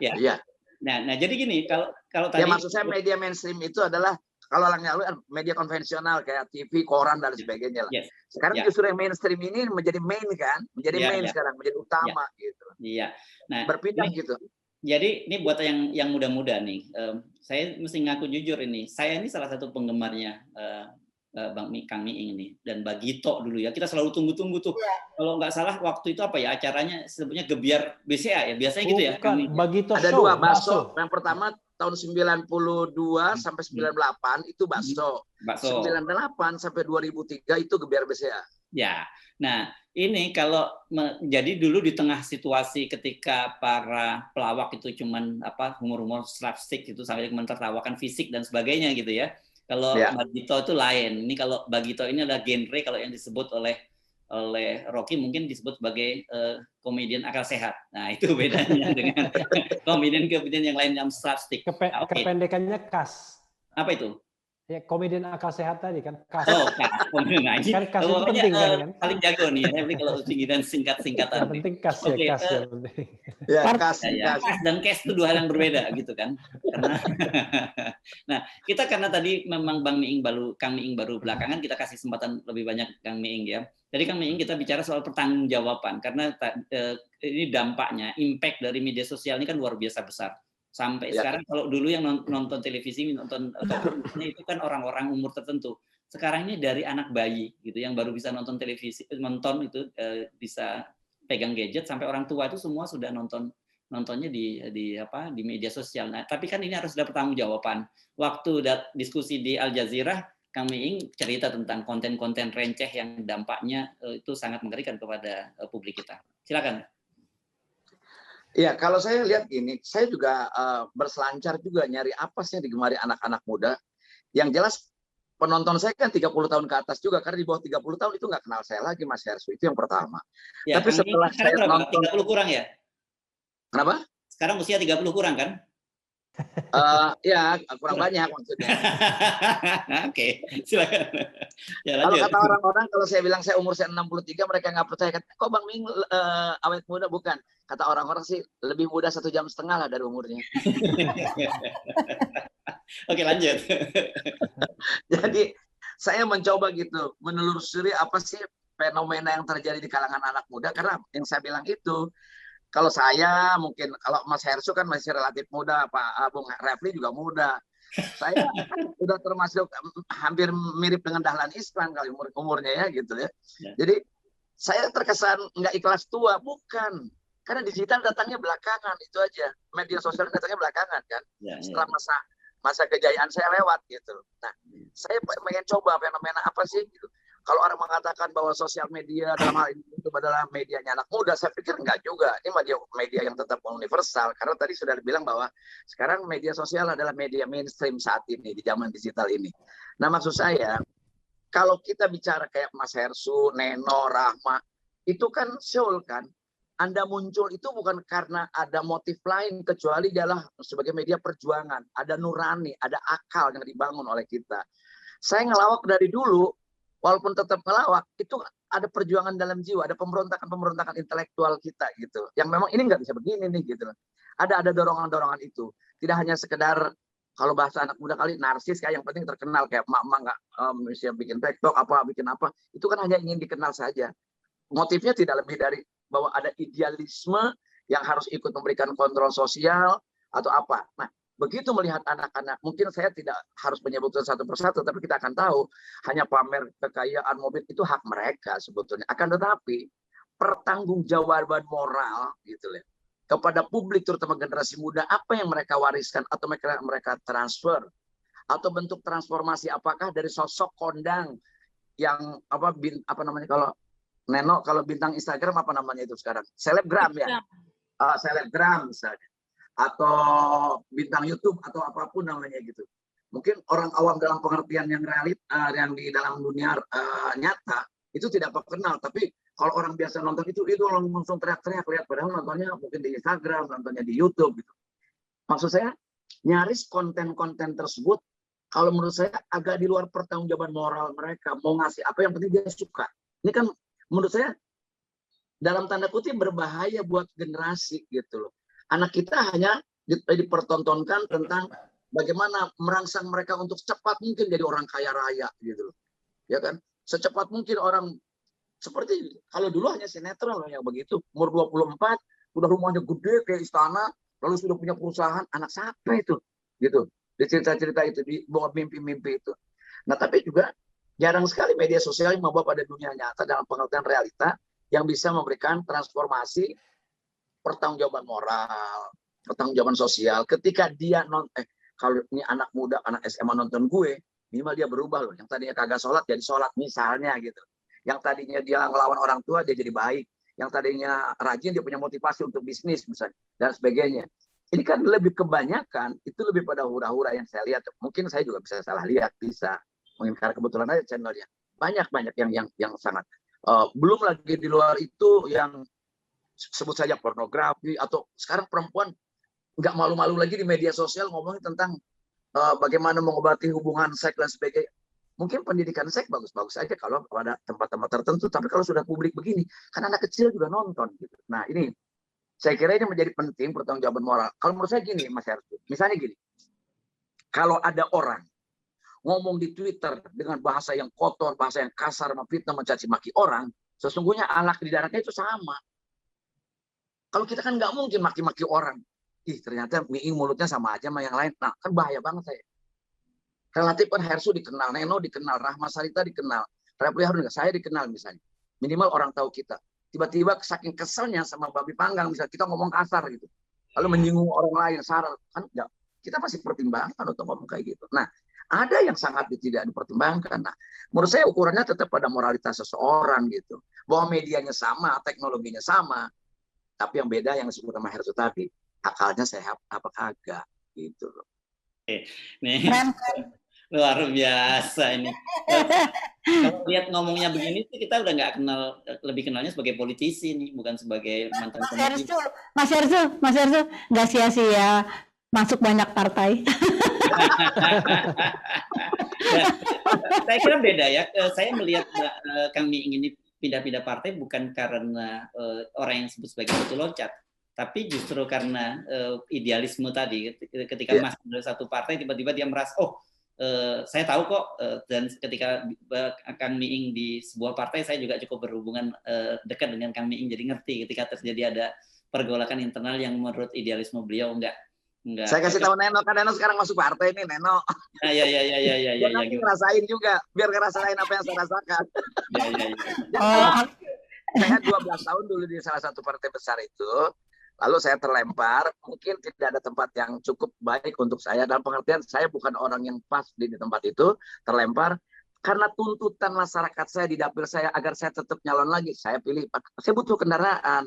Speaker 5: Nah jadi gini, kalau tadi
Speaker 6: maksud saya media mainstream itu adalah kalau orangnya media konvensional kayak TV, koran dan sebagainya lah.
Speaker 5: Yes.
Speaker 6: Sekarang justru yang mainstream ini menjadi main kan, sekarang menjadi utama gitu.
Speaker 5: Iya. Nah,
Speaker 6: berpindah gitu.
Speaker 5: Jadi ini buat yang muda-muda nih, saya mesti ngaku jujur ini, saya ini salah satu penggemarnya Kang Miing ini dan Bagito dulu ya, kita selalu tunggu-tunggu tuh. Kalau nggak salah waktu itu apa ya acaranya sebutnya Gebiar BCA ya, biasanya gitu ya.
Speaker 4: Bagito
Speaker 6: ada
Speaker 4: show,
Speaker 6: dua bakso. Yang pertama tahun 92 sampai 98 itu bakso. 98 sampai 2003 itu Gebiar BCA.
Speaker 5: Ya. Nah, ini kalau jadi dulu di tengah situasi ketika para pelawak itu cuman humor-humor slapstick itu sampai mentertawakan fisik dan sebagainya gitu ya. Kalau Bagito itu lain. Ini kalau Bagito ini adalah genre kalau yang disebut oleh Rocky mungkin disebut sebagai komedian akal sehat. Nah, itu bedanya dengan komedian yang lain yang slapstick.
Speaker 4: Kependekannya KAS.
Speaker 5: Apa itu?
Speaker 4: Ya, komedian akal sehat tadi kan KAS.
Speaker 5: Oh, KAS. Kan
Speaker 4: KAS itu penting kan?
Speaker 5: Paling jago nih ya, kalau singkiran singkat-singkatan.
Speaker 4: Yang penting KAS ya, KAS ya penting.
Speaker 6: Ya, KAS
Speaker 5: dan cash itu dua hal yang berbeda gitu kan. Karena nah, kita karena tadi memang Kang Miing baru belakangan kita kasih kesempatan lebih banyak Kang Miing ya. Jadi Kang Miing kita bicara soal pertanggungjawaban karena ini dampaknya, impact dari media sosial ini kan luar biasa besar. Sampai sekarang kalau dulu yang nonton televisi, nonton itu kan orang-orang umur tertentu. Sekarang ini dari anak bayi gitu yang baru bisa nonton televisi, nonton itu bisa pegang gadget sampai orang tua itu semua sudah nontonnya di media sosial. Nah, tapi kan ini harus ada pertanggungjawaban. Waktu diskusi di Al Jazeera, Kang Miing cerita tentang konten-konten receh yang dampaknya itu sangat mengerikan kepada publik kita. Silakan.
Speaker 6: Ya, kalau saya lihat gini, saya juga berselancar juga nyari apa sih yang digemari anak-anak muda. Yang jelas penonton saya kan 30 tahun ke atas juga, karena di bawah 30 tahun itu nggak kenal saya lagi, Mas Hersu. Itu yang pertama.
Speaker 5: Ya,
Speaker 6: Tapi setelah
Speaker 5: sekarang
Speaker 6: saya
Speaker 5: berapa?
Speaker 6: nonton,
Speaker 5: 30 kurang ya?
Speaker 6: kenapa?
Speaker 5: Sekarang usia 30 kurang kan?
Speaker 6: Ya kurang banyak maksudnya.
Speaker 5: Oke, silakan. Ya,
Speaker 6: Kalau
Speaker 5: lanjut.
Speaker 6: kata orang-orang, kalau saya bilang saya umur saya 63, mereka nggak percaya. Kok Bang Ming awet muda? Bukan. Kata orang-orang sih lebih muda 1,5 jam lah dari umurnya.
Speaker 5: Oke, lanjut.
Speaker 6: Jadi saya mencoba gitu menelusuri apa sih fenomena yang terjadi di kalangan anak muda, karena yang saya bilang itu, kalau saya mungkin, kalau Mas Hersu kan masih relatif muda, Pak Bung Refli juga muda. Saya kan udah termasuk hampir mirip dengan Dahlan Iskan kali umurnya ya gitu ya. Jadi saya terkesan nggak ikhlas tua, bukan. Karena digital datangnya belakangan, itu aja. Media sosial datangnya belakangan kan. Setelah masa kejayaan saya lewat gitu. Nah, saya pengen coba fenomena apa sih gitu. Kalau orang mengatakan bahwa sosial media dalam hal ini itu adalah medianya anak muda, saya pikir enggak juga. Ini media yang tetap universal. Karena tadi sudah dibilang bahwa sekarang media sosial adalah media mainstream saat ini, di zaman digital ini. Nah, maksud saya, kalau kita bicara kayak Mas Hersu, Neno, Rahma, itu kan show kan. Anda muncul itu bukan karena ada motif lain, kecuali adalah sebagai media perjuangan. Ada nurani, ada akal yang dibangun oleh kita. Saya ngelawak dari dulu, walaupun tetap ngelawak, itu ada perjuangan dalam jiwa, ada pemberontakan intelektual kita gitu. Yang memang ini nggak bisa begini nih gitu. Ada dorongan-dorongan itu. Tidak hanya sekedar, kalau bahasa anak muda kali, narsis, kayak yang penting terkenal, kayak emak-emak nggak bisa bikin TikTok apa, bikin apa. Itu kan hanya ingin dikenal saja. Motifnya tidak lebih dari bahwa ada idealisme yang harus ikut memberikan kontrol sosial atau apa. Nah, begitu melihat anak-anak, mungkin saya tidak harus menyebutkan satu persatu, tapi kita akan tahu hanya pamer kekayaan mobil itu hak mereka sebetulnya. Akan tetapi pertanggungjawaban moral gitu ya kepada publik, terutama generasi muda, apa yang mereka wariskan atau mereka transfer, atau bentuk transformasi apakah dari sosok kondang yang apa namanya, kalau Neno, kalau bintang Instagram apa namanya itu sekarang? Selebgram ya? Selebgram misalnya. Atau bintang YouTube atau apapun namanya gitu. Mungkin orang awam dalam pengertian yang yang di dalam dunia nyata itu tidak kenal, tapi kalau orang biasa nonton itu langsung teriak-teriak, lihat padahal nontonnya mungkin di Instagram, nontonnya di YouTube gitu. Maksud saya, nyaris konten-konten tersebut kalau menurut saya agak di luar pertanggungjawaban moral mereka, mau ngasih apa yang penting dia suka. Ini kan menurut saya dalam tanda kutip berbahaya buat generasi gitu loh. Anak kita hanya dipertontonkan tentang bagaimana merangsang mereka untuk cepat mungkin jadi orang kaya raya gitu loh. Ya kan? Secepat mungkin orang seperti kalau dulu hanya sinetron loh yang begitu. Umur 24 udah rumahnya gede kayak istana, lalu sudah punya perusahaan, anak siapa itu? Gitu. Di cerita-cerita itu, di bawah mimpi-mimpi itu. Nah, tapi juga jarang sekali media sosial yang membawa pada dunia nyata dalam pengertian realita yang bisa memberikan transformasi pertanggungjawaban moral, pertanggungjawaban sosial. Ketika dia kalau ini anak muda, anak SMA nonton gue, minimal dia berubah loh. Yang tadinya kagak sholat jadi sholat misalnya gitu. Yang tadinya dia ngelawan orang tua dia jadi baik. Yang tadinya rajin dia punya motivasi untuk bisnis misalnya dan sebagainya. Ini kan lebih kebanyakan itu lebih pada hura-hura yang saya lihat. Mungkin saya juga bisa salah lihat, bisa. Mungkin karena kebetulan aja channelnya banyak yang sangat belum lagi di luar itu yang sebut saja pornografi, atau sekarang perempuan nggak malu-malu lagi di media sosial ngomongin tentang bagaimana mengobati hubungan seks dan sebagainya. Mungkin pendidikan seks bagus-bagus aja kalau pada tempat-tempat tertentu, tapi kalau sudah publik begini, kan anak kecil juga nonton gitu. Nah, ini saya kira ini menjadi penting pertanggungjawaban moral. Kalau menurut saya gini, Mas Hersu, misalnya gini, kalau ada orang ngomong di Twitter dengan bahasa yang kotor, bahasa yang kasar, memfitnah, mencaci maki orang, sesungguhnya alak di daratnya itu sama. Kalau kita kan nggak mungkin maki-maki orang. Ih, ternyata Miing mulutnya sama aja sama yang lain. Nah, kan bahaya banget saya. Relatif kan Hersu dikenal, Neno dikenal, Rahma Sarita dikenal, Refli Harun saya dikenal misalnya. Minimal orang tahu kita. Tiba-tiba saking keselnya sama babi panggang, misalnya kita ngomong kasar gitu. Lalu menyinggung orang lain, Sarah. Kan enggak. Kita pasti pertimbangkan untuk ngomong kayak gitu. Nah, ada yang sangat tidak dipertimbangkan. Nah, menurut saya ukurannya tetap pada moralitas seseorang gitu. Bahwa medianya sama, teknologinya sama. Tapi yang beda yang disebut sama Hersu tadi, akalnya sehat apa kagak gitu loh.
Speaker 5: Nih, Luar biasa ini. Kalau lihat ngomongnya begini sih kita udah nggak kenal, lebih kenalnya sebagai politisi nih, bukan sebagai mantan politisi.
Speaker 2: Mas Hersu, nggak sia-sia masuk banyak partai.
Speaker 5: Saya kira beda ya. Saya melihat Kang Miing ini pindah-pindah partai bukan karena orang yang disebut sebagai batu loncat, tapi justru karena idealisme tadi. Ketika masuk dari satu partai, tiba-tiba dia merasa, saya tahu kok, dan ketika Kang Miing di sebuah partai, saya juga cukup berhubungan dekat dengan Kang Miing, jadi ngerti ketika terjadi ada pergolakan internal yang menurut idealisme beliau enggak.
Speaker 6: Saya kasih tahu Neno, kan Neno sekarang masuk partai nih, Neno.
Speaker 5: Ya.
Speaker 6: Ngerasain juga, biar ngerasain apa yang saya rasakan. Saya 12 tahun dulu di salah satu partai besar itu, lalu saya terlempar, mungkin tidak ada tempat yang cukup baik untuk saya, dalam pengertian saya bukan orang yang pas di tempat itu, terlempar, karena tuntutan masyarakat saya di dapil saya agar saya tetap nyalon lagi, saya pilih, saya butuh kendaraan.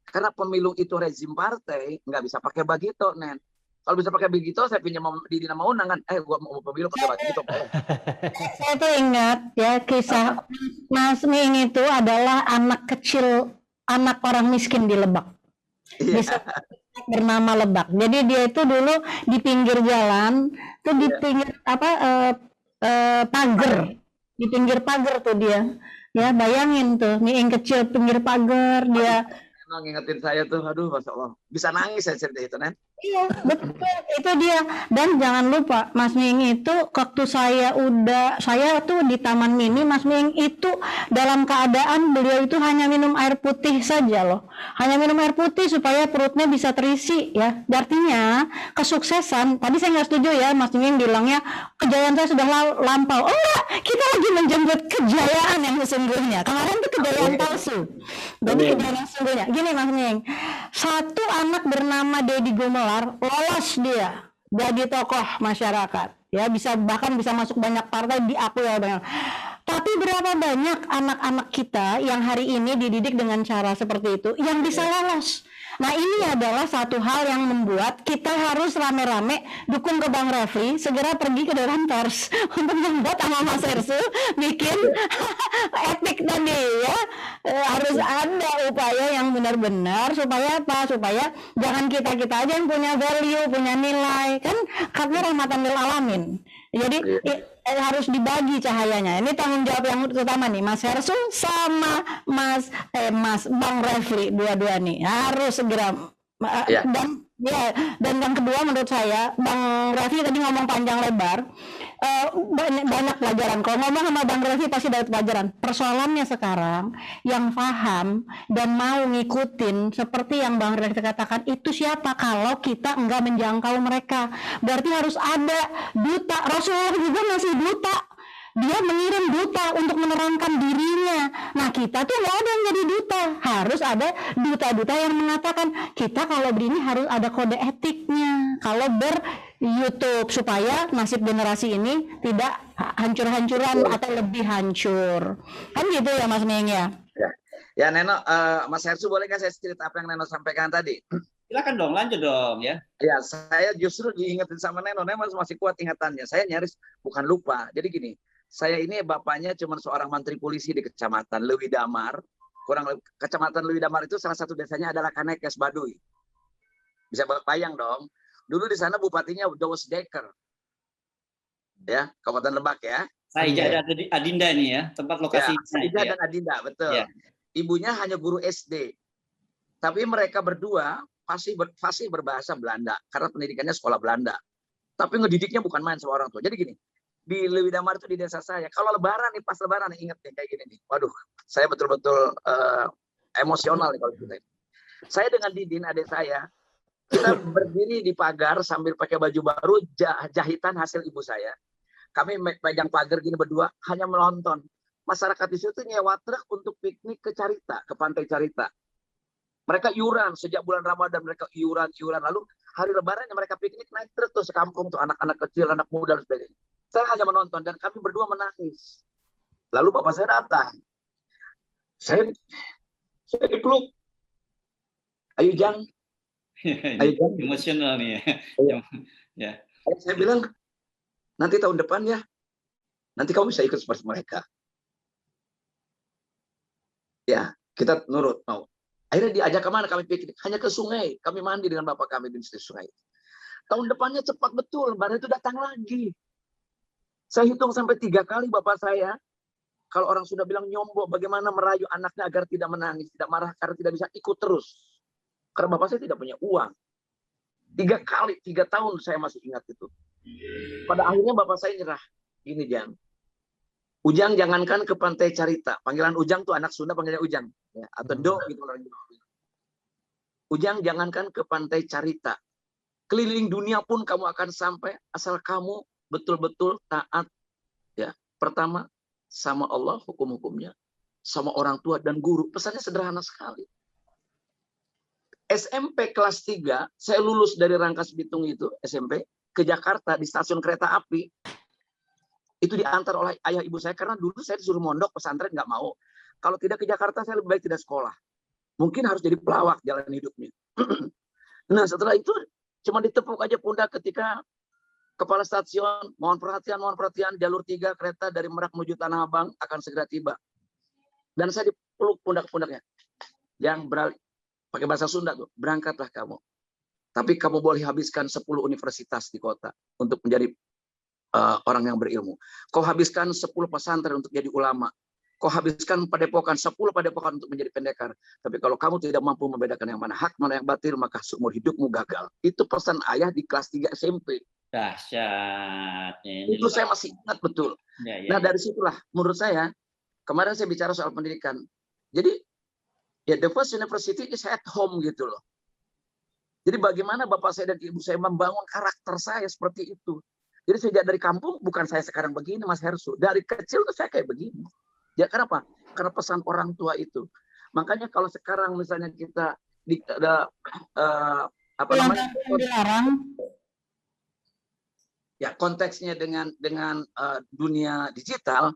Speaker 6: Karena pemilu itu rezim partai, nggak bisa pakai bagito, Nen. Kalau bisa pakai begitu, saya pinjam di Dinamo Unang kan. Gua mau pemilu pakai begitu.
Speaker 2: Saya tuh ingat ya kisah Mas Miing itu adalah anak kecil, anak orang miskin di Lebak. Bisa bernama Lebak. Jadi dia itu dulu di pinggir jalan, tuh di pinggir pagar, di pinggir pagar tuh dia. Ya bayangin tuh, Miing kecil pinggir pagar dia.
Speaker 6: Ngingetin saya tuh, aduh, Masya Allah. Bisa nangis saya cerita itu, Nen.
Speaker 2: Iya, betul. Itu dia. Dan jangan lupa, Mas Miing itu waktu saya tuh di Taman Mini, Mas Miing itu dalam keadaan beliau itu hanya minum air putih saja loh. Hanya minum air putih supaya perutnya bisa terisi ya. Artinya kesuksesan, tadi saya nggak setuju ya Mas Miing bilangnya kejayaan saya sudah lampau. Oh enggak, kita lagi menjemput kejayaan yang sesungguhnya. Kemarin itu kejayaan palsu. Jadi kejayaan yang sesungguhnya. Gini Mas Miing, satu anak bernama Deddy Gumelar lolos dia jadi tokoh masyarakat ya, bahkan bisa masuk banyak partai, diakui oleh banyak. Tapi berapa banyak anak-anak kita yang hari ini dididik dengan cara seperti itu yang bisa lolos? Nah ini adalah satu hal yang membuat kita harus rame-rame dukung ke Bang Refli, segera pergi ke Dewan Pers untuk membuat sama Mas Hersu bikin etik tadi ya. Harus ada upaya yang benar-benar supaya apa? Supaya jangan kita-kita aja yang punya value, punya nilai, kan karena rahmatan lil alamin. Jadi harus dibagi cahayanya. Ini tanggung jawab yang utama nih, Mas Hersu sama Mas Bang Refli, dua-dua nih harus segera. Dan yang kedua menurut saya, Bang Refli tadi ngomong panjang lebar, banyak pelajaran. Kalau ngomong sama Bang Refli pasti dapat pelajaran. Persoalannya sekarang yang paham dan mau ngikutin seperti yang Bang Refli katakan itu siapa? Kalau kita enggak menjangkau mereka, berarti harus ada duta. Rasulullah juga masih duta. Dia mengirim duta untuk menerangkan dirinya. Nah kita tuh nggak ada yang jadi duta. Harus ada duta-duta yang mengatakan kita kalau begini harus ada kode etiknya. Kalau YouTube supaya nasib generasi ini tidak hancur-hancuran atau lebih hancur. Kan gitu ya Mas Miing ya?
Speaker 6: Ya Neno, Mas Hersu boleh nggak saya cerita apa yang Neno sampaikan tadi?
Speaker 5: Silakan dong, lanjut dong ya.
Speaker 6: Ya, saya justru diingetin sama Neno masih kuat ingatannya. Saya nyaris bukan lupa. Jadi gini, saya ini bapaknya cuma seorang mantri polisi di kecamatan Lewi Damar. Kecamatan Lewi Damar itu salah satu desanya adalah Kanekes Baduy. Bisa bayang dong. Dulu di sana bupatinya Dawes Dekker. Ya, Kabupaten Lebak ya.
Speaker 5: Saija dan Adinda nih ya, tempat lokasi.
Speaker 6: Ya, Saija dan Adinda, betul. Ya. Ibunya hanya guru SD. Tapi mereka berdua fasih berbahasa Belanda karena pendidikannya sekolah Belanda. Tapi ngedidiknya bukan main sama orang tua. Jadi gini, di Lewi Damar itu di desa saya, kalau lebaran nih, pas lebaran nih, inget nih kayak gini nih. Waduh, saya betul-betul emosional nih kalau gitu. Saya dengan Didin, adik saya, kita berdiri di pagar sambil pakai baju baru, jahitan hasil ibu saya. Kami pegang pagar gini berdua, hanya menonton. Masyarakat di situ nyewa truk untuk piknik ke Carita, ke Pantai Carita. Mereka iuran sejak bulan Ramadan, mereka iuran. Lalu hari Lebaran mereka piknik naik truk tuh sekampung tuh, anak-anak kecil, anak muda dan sebagainya. Saya hanya menonton dan kami berdua menangis. Lalu bapak saya datang. Saya dipeluk. Ayo Jang.
Speaker 5: Emosional nih ya.
Speaker 6: Saya bilang, Nanti tahun depan ya, nanti kamu bisa ikut seperti mereka. Ya, kita nurut mau. Akhirnya diajak kemana kami piknik? Hanya ke sungai. Kami mandi dengan bapak kami di sungai. Tahun depannya cepat betul, baru itu datang lagi. Saya hitung sampai 3 kali bapak saya. Kalau orang sudah bilang nyombok, bagaimana merayu anaknya agar tidak menangis, tidak marah, karena tidak bisa ikut terus. Karena bapak saya tidak punya uang. 3 kali, 3 tahun saya masih ingat itu. Pada akhirnya bapak saya nyerah. Gini, Jang. Ujang jangankan ke Pantai Carita. Panggilan Ujang tuh anak Sunda panggilnya Ujang. Ya, atau Do gitu orang Jawa. Ujang jangankan ke Pantai Carita. Keliling dunia pun kamu akan sampai asal kamu betul-betul taat. Ya, pertama sama Allah hukum-hukumnya, sama orang tua dan guru. Pesannya sederhana sekali. SMP kelas 3, saya lulus dari Rangkas Bitung itu, SMP, ke Jakarta di stasiun kereta api. Itu diantar oleh ayah ibu saya, karena dulu saya disuruh mondok, pesantren nggak mau. Kalau tidak ke Jakarta, saya lebih baik tidak sekolah. Mungkin harus jadi pelawak jalan hidupnya. Nah, setelah itu cuma ditepuk aja pundak ketika kepala stasiun, mohon perhatian, jalur 3 kereta dari Merak menuju Tanah Abang akan segera tiba. Dan saya dipeluk pundak-pundaknya. Yang beralih, pakai bahasa Sunda tuh, berangkatlah kamu. Tapi kamu boleh habiskan 10 universitas di kota untuk menjadi orang yang berilmu. Kau habiskan 10 pesantren untuk jadi ulama. Kau habiskan padepokan, 10 padepokan untuk menjadi pendekar. Tapi kalau kamu tidak mampu membedakan yang mana hak, mana yang batil, maka seumur hidupmu gagal. Itu pesan ayah di kelas 3 SMP.
Speaker 5: Dahsyat.
Speaker 6: Itu saya masih ingat betul.
Speaker 5: Ya,
Speaker 6: Nah, dari situlah menurut saya, kemarin saya bicara soal pendidikan. Jadi, ya the first university is at home gitu loh. Jadi bagaimana bapak saya dan ibu saya membangun karakter saya seperti itu. Jadi sejak dari kampung, bukan saya sekarang begini, Mas Hersu. Dari kecil tuh saya kayak begini. Ya, kenapa? Karena pesan orang tua itu. Makanya kalau sekarang misalnya kita ada apa namanya?
Speaker 2: Dilarang.
Speaker 6: Ya, konteksnya dengan dunia digital,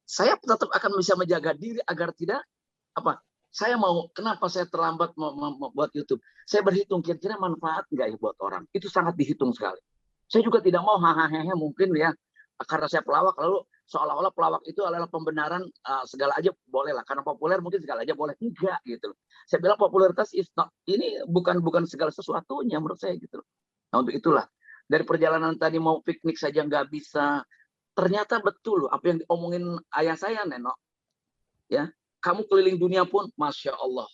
Speaker 6: saya tetap akan bisa menjaga diri agar tidak apa? Saya mau, kenapa saya terlambat membuat YouTube? Saya berhitung kira-kira manfaat nggak ya buat orang. Itu sangat dihitung sekali. Saya juga tidak mau hahaha mungkin ya, karena saya pelawak lalu seolah-olah pelawak itu adalah pembenaran segala aja boleh lah, karena populer mungkin segala aja boleh, enggak gitu. Saya bilang popularitas is not, ini bukan segala sesuatunya menurut saya gitu. Nah, untuk itulah dari perjalanan tadi mau piknik saja nggak bisa, ternyata betul apa yang diomongin ayah saya Nenok. Ya, kamu keliling dunia pun, masya Allah.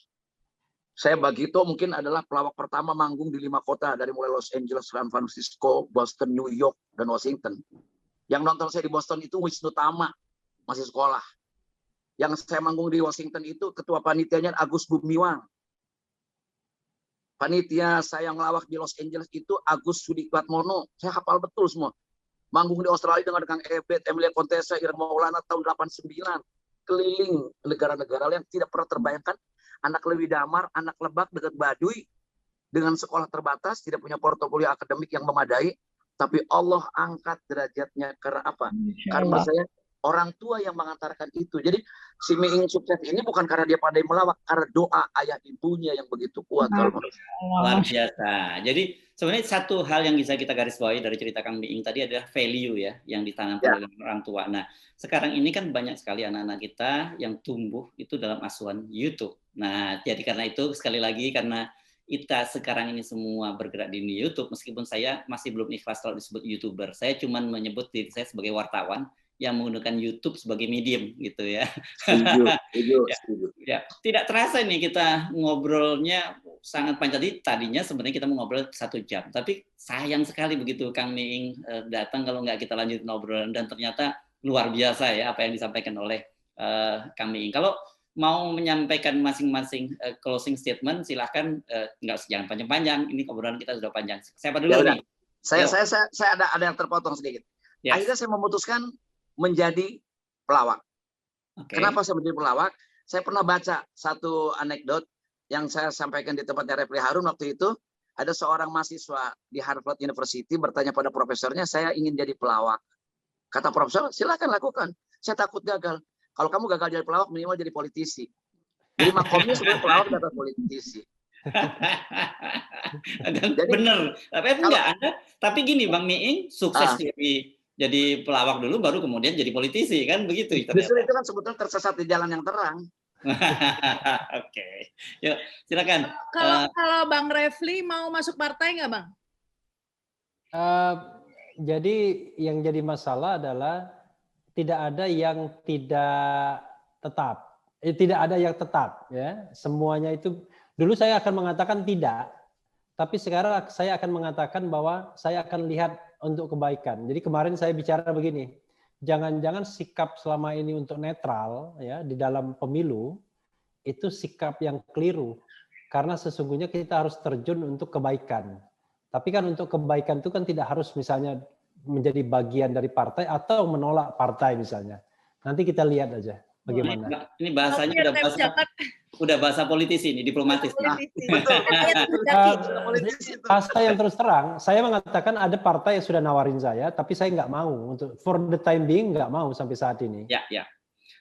Speaker 6: Saya Bagito mungkin adalah pelawak pertama manggung di 5 kota, dari mulai Los Angeles, San Francisco, Boston, New York, dan Washington. Yang nonton saya di Boston itu Wisnu Tama, masih sekolah. Yang saya manggung di Washington itu ketua panitianya Agus Gumiwang. Panitia saya yang ngelawak di Los Angeles itu Agus Sudikatmono. Saya hafal betul semua. Manggung di Australia dengan Kang Ebet, Emilia Contessa, Irma Maulana tahun 89. Keliling negara-negara yang tidak pernah terbayangkan. Anak Lewi Damar, anak Lebak dekat Baduy, dengan sekolah terbatas, tidak punya portofolio akademik yang memadai, tapi Allah angkat derajatnya karena apa? Karena saya orang tua yang mengantarkan itu. Jadi si Miing sukses ini bukan karena dia pandai melawak, karena doa ayah ibunya yang begitu kuat.
Speaker 5: Luar biasa. Jadi sebenarnya satu hal yang bisa kita garis bawahi dari cerita Kang Miing tadi adalah value ya yang ditanamkan oleh orang tua. Nah, sekarang ini kan banyak sekali anak-anak kita yang tumbuh itu dalam asuhan YouTube. Nah, jadi karena itu sekali lagi karena kita sekarang ini semua bergerak di YouTube, meskipun saya masih belum ikhlas kalau disebut YouTuber. Saya cuma menyebut diri saya sebagai wartawan yang menggunakan YouTube sebagai medium gitu ya. Ya. Tidak terasa nih kita ngobrolnya sangat panjang. Tadinya sebenarnya kita mau ngobrol 1 jam, tapi sayang sekali begitu Kang Miing datang kalau nggak kita lanjut ngobrol, dan ternyata luar biasa ya apa yang disampaikan oleh Kang Miing. Kalau mau menyampaikan masing-masing closing statement, silahkan, jangan panjang-panjang. Ini obrolan kita sudah panjang. Siapa dulu nih?
Speaker 6: Saya ada yang terpotong sedikit. Yes. Akhirnya saya memutuskan menjadi pelawak. Okay. Kenapa saya menjadi pelawak? Saya pernah baca satu anekdot yang saya sampaikan di tempatnya Refli Harun waktu itu. Ada seorang mahasiswa di Harvard University bertanya pada profesornya, saya ingin jadi pelawak. Kata profesor, silakan lakukan. Saya takut gagal. Kalau kamu gagal jadi pelawak, minimal jadi politisi. Jadi makomnya sebenarnya pelawak di atas politisi.
Speaker 5: Jadi, bener. Tapi enggak ada. Tapi gini Bang Miing, sukses jadi pelawak dulu, baru kemudian jadi politisi, kan begitu
Speaker 6: Justru
Speaker 5: ternyata.
Speaker 6: itu kan sebetulnya tersesat di jalan yang terang.
Speaker 5: Oke, yuk silakan.
Speaker 3: Kalau Bang Refli mau masuk partai nggak, Bang?
Speaker 4: Jadi yang jadi masalah adalah tidak ada yang tidak tetap. Tidak ada yang tetap, ya. Semuanya itu dulu saya akan mengatakan tidak, tapi sekarang saya akan mengatakan bahwa saya akan lihat untuk kebaikan. Jadi kemarin saya bicara begini, jangan-jangan sikap selama ini untuk netral, ya, di dalam pemilu itu sikap yang keliru, karena sesungguhnya kita harus terjun untuk kebaikan. Tapi kan untuk kebaikan itu kan tidak harus misalnya menjadi bagian dari partai atau menolak partai misalnya. Nanti kita lihat aja bagaimana.
Speaker 5: Ini bahasanya udah bahasa politisi ini, diplomatis.
Speaker 4: Bahasa yang terus terang, saya mengatakan ada partai yang sudah nawarin saya, tapi saya nggak mau untuk for the time being nggak mau sampai saat ini.
Speaker 5: Ya, ya.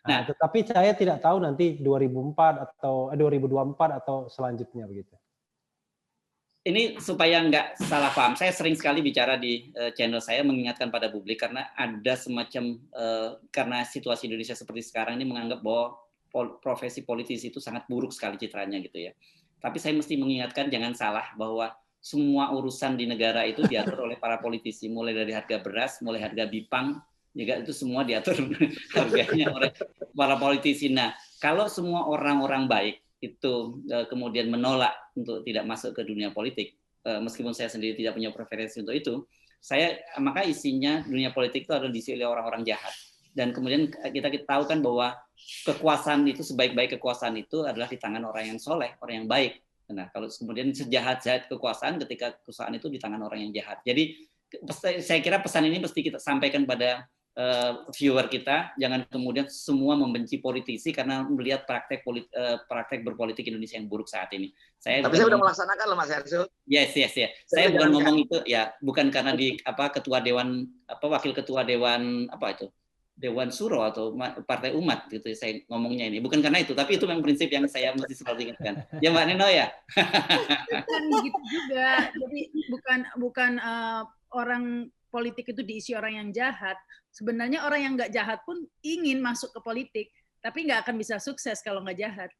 Speaker 4: Nah, tetapi saya tidak tahu nanti 2004 atau 2024 atau selanjutnya begitu.
Speaker 5: Ini supaya nggak salah paham, saya sering sekali bicara di channel saya mengingatkan pada publik karena ada semacam karena situasi Indonesia seperti sekarang ini menganggap bahwa profesi politisi itu sangat buruk sekali citranya gitu ya. Tapi saya mesti mengingatkan jangan salah bahwa semua urusan di negara itu diatur oleh para politisi, mulai dari harga beras, mulai harga bipang, juga itu semua diatur harganya oleh para politisi. Nah, kalau semua orang-orang baik itu kemudian menolak untuk tidak masuk ke dunia politik, meskipun saya sendiri tidak punya preferensi untuk itu, maka isinya dunia politik itu adalah diisi oleh orang-orang jahat. Dan kemudian kita tahu kan bahwa kekuasaan itu, sebaik-baik kekuasaan itu adalah di tangan orang yang soleh, orang yang baik. Nah, kalau kemudian sejahat-jahat kekuasaan ketika kekuasaan itu di tangan orang yang jahat. Jadi saya kira pesan ini mesti kita sampaikan pada viewer kita, jangan kemudian semua membenci politisi karena melihat praktek berpolitik Indonesia yang buruk saat ini.
Speaker 6: Tapi saya sudah melaksanakan loh Mas Hersul.
Speaker 5: Yes. Saya bukan ngomong itu ya, bukan karena ketua dewan wakil ketua dewan Dewan Suro atau Partai Umat gitu saya ngomongnya ini. Bukan karena itu, tapi itu memang prinsip yang saya mesti selalu ingatkan. Ya Mbak Nino ya.
Speaker 3: Bukan gitu juga. Jadi bukan orang politik itu diisi orang yang jahat. Sebenarnya orang yang nggak jahat pun ingin masuk ke politik, tapi nggak akan bisa sukses kalau nggak jahat.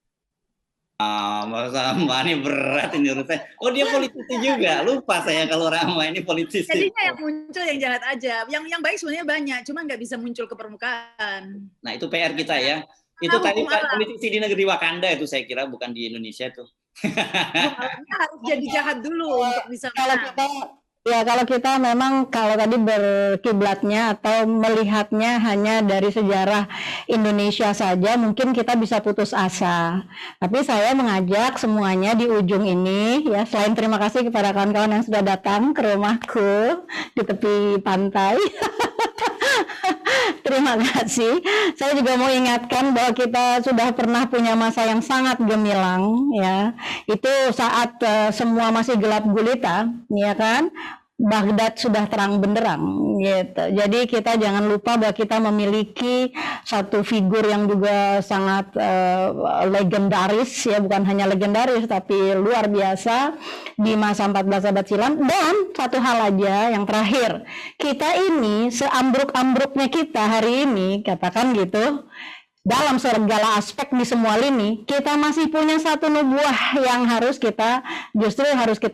Speaker 5: Mbak ini berat ini urusan. Oh dia politisi juga, lupa saya kalau Rama ini politisi.
Speaker 3: Jadinya yang muncul yang jahat aja, yang baik sebenarnya banyak, cuma nggak bisa muncul ke permukaan.
Speaker 5: Nah itu PR kita ya. Itu tadi politisi di negeri Wakanda itu saya kira, bukan di Indonesia tuh.
Speaker 3: Harus jadi jahat dulu untuk bisa menang.
Speaker 2: Kalau kita memang kalau tadi berkiblatnya atau melihatnya hanya dari sejarah Indonesia saja, mungkin kita bisa putus asa. Tapi saya mengajak semuanya di ujung ini, ya, selain terima kasih kepada kawan-kawan yang sudah datang ke rumahku di tepi pantai. Terima kasih. Saya juga mau ingatkan bahwa kita sudah pernah punya masa yang sangat gemilang, ya. Itu saat semua masih gelap gulita, ya kan? Baghdad sudah terang benderang, gitu. Jadi kita jangan lupa bahwa kita memiliki satu figur yang juga sangat legendaris, ya, bukan hanya legendaris tapi luar biasa di masa 14 abad silam. Dan satu hal aja yang terakhir, kita ini seambruk-ambruknya kita hari ini, katakan gitu, dalam segala aspek di semua lini, kita masih punya satu nubuah yang harus kita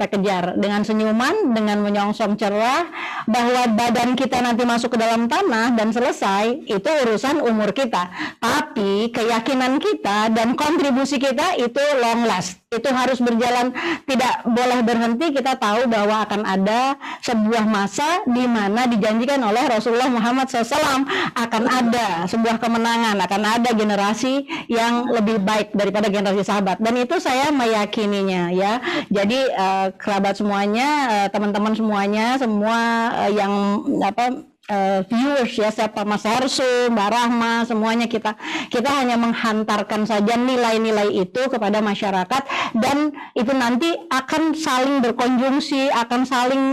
Speaker 2: kejar dengan senyuman, dengan menyongsong cerah, bahwa badan kita nanti masuk ke dalam tanah dan selesai, itu urusan umur kita. Tapi keyakinan kita dan kontribusi kita itu long last. Itu harus berjalan, tidak boleh berhenti. Kita tahu bahwa akan ada sebuah masa di mana dijanjikan oleh Rasulullah Muhammad SAW akan ada sebuah kemenangan, akan ada generasi yang lebih baik daripada generasi sahabat, dan itu saya meyakininya, ya. Jadi kerabat semuanya, teman-teman semuanya, semua yang viewers, ya, siapa Mas Hersul, Mbak Rahma, semuanya kita hanya menghantarkan saja nilai-nilai itu kepada masyarakat, dan itu nanti akan saling berkonjungsi, akan saling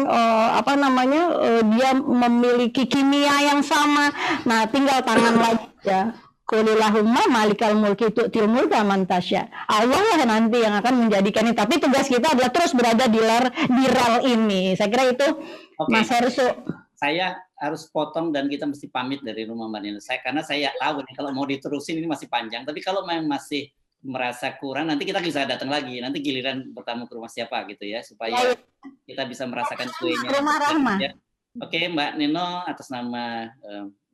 Speaker 2: dia memiliki kimia yang sama. Nah, tinggal tangan lagi, ya. Qulillahumma malikal mulki tu'til mulka man tasya. Allah lah nanti yang akan menjadikan ini, tapi tugas kita adalah terus berada di rel ini. Saya kira itu, Mas Hersul.
Speaker 5: saya harus potong dan kita mesti pamit dari rumah Mbak Nino. Karena saya tahu nih kalau mau diterusin ini masih panjang. Tapi kalau memang masih merasa kurang, nanti kita bisa datang lagi. Nanti giliran bertamu ke rumah siapa gitu ya, supaya kita bisa merasakan kuenya.
Speaker 2: Rumah Rahma.
Speaker 5: Ya. Oke, Mbak Nino, atas nama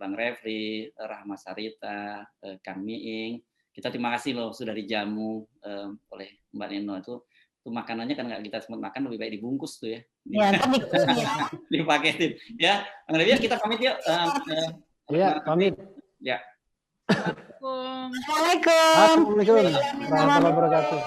Speaker 5: Bang Refli, Rahma Sarita, Kang Miing, kita terima kasih loh sudah dijamu oleh Mbak Nino. Itu makanannya kan nggak kita sempat makan, lebih baik dibungkus tuh ya.
Speaker 2: Ya,
Speaker 5: Dipaketin. Ya, Bang Refli, kita pamit yuk.
Speaker 4: Ya, pamit.
Speaker 5: Ya.
Speaker 2: Assalamualaikum.
Speaker 4: Assalamualaikum warahmatullahi wabarakatuh.